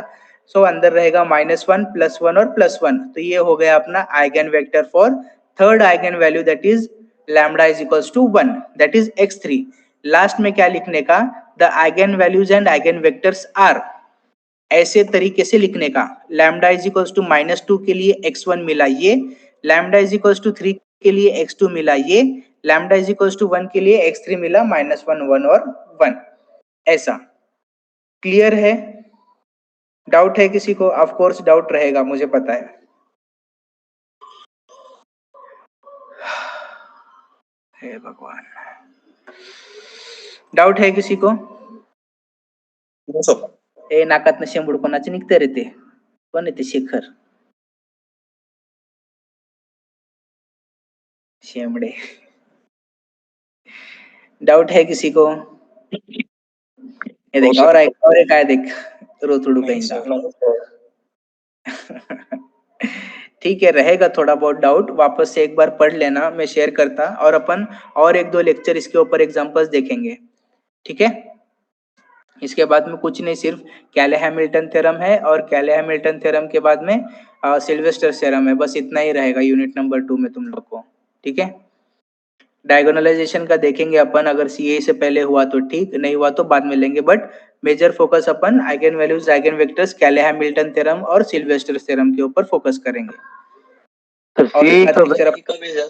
सो अंदर रहेगा -1 +1 और +1। तो ये हो गया अपना eigen vector for third eigen value that is lambda is equals to 1, that is x3। Last में क्या लिखने का, the eigen values and eigen vectors are, ऐसे तरीके से लिखने का, लैम्डा इज इक्वल्स टू -2 के लिए x1 मिला ये, लैम्डा इज इक्वल्स टू 3 के लिए x2 मिला ये, लैम्डा इज इक्वल्स टू 1 के लिए x3 मिला, -1 1 और 1, ऐसा। क्लियर है? डाउट है किसी को? ऑफ कोर्स डाउट रहेगा, मुझे पता है। हे भगवान, डाउट है किसी को? No, sir. ए नाकात शेंबूड कोणाचे निघते रे ते? कोण आहे ते? शेखर शेमडे। डाउट है किसी को? ये देख, और एक आया देख, रोतुडू नहीं, कहीं sir. ठीक है, रहेगा थोड़ा बहुत डाउट, वापस से एक बार पढ़ लेना, मैं शेयर करता, और अपन और एक दो लेक्चर इसके ऊपर एग्जांपल्स देखेंगे, ठीक है? इसके बाद में कुछ नहीं, सिर्फ कैले-हैमिल्टन थ्योरम है, और कैले-हैमिल्टन थ्योरम के बाद में सिल्वेस्टर थ्योरम है, बस इतना ही रहेगा यूनिट नंबर 2 में तुम लोग को, ठीक है? डायगोनलाइजेशन का देखेंगे अपन, अगर सीए से पहले हुआ तो ठीक, नहीं हुआ तो बाद में लेंगे, बट मेजर फोकस अपन eigen values, eigen vectors, Cayley Hamilton theorem और सिल्वेस्टर थ्योरम के ऊपर फोकस करेंगे। और ठीक है, सर।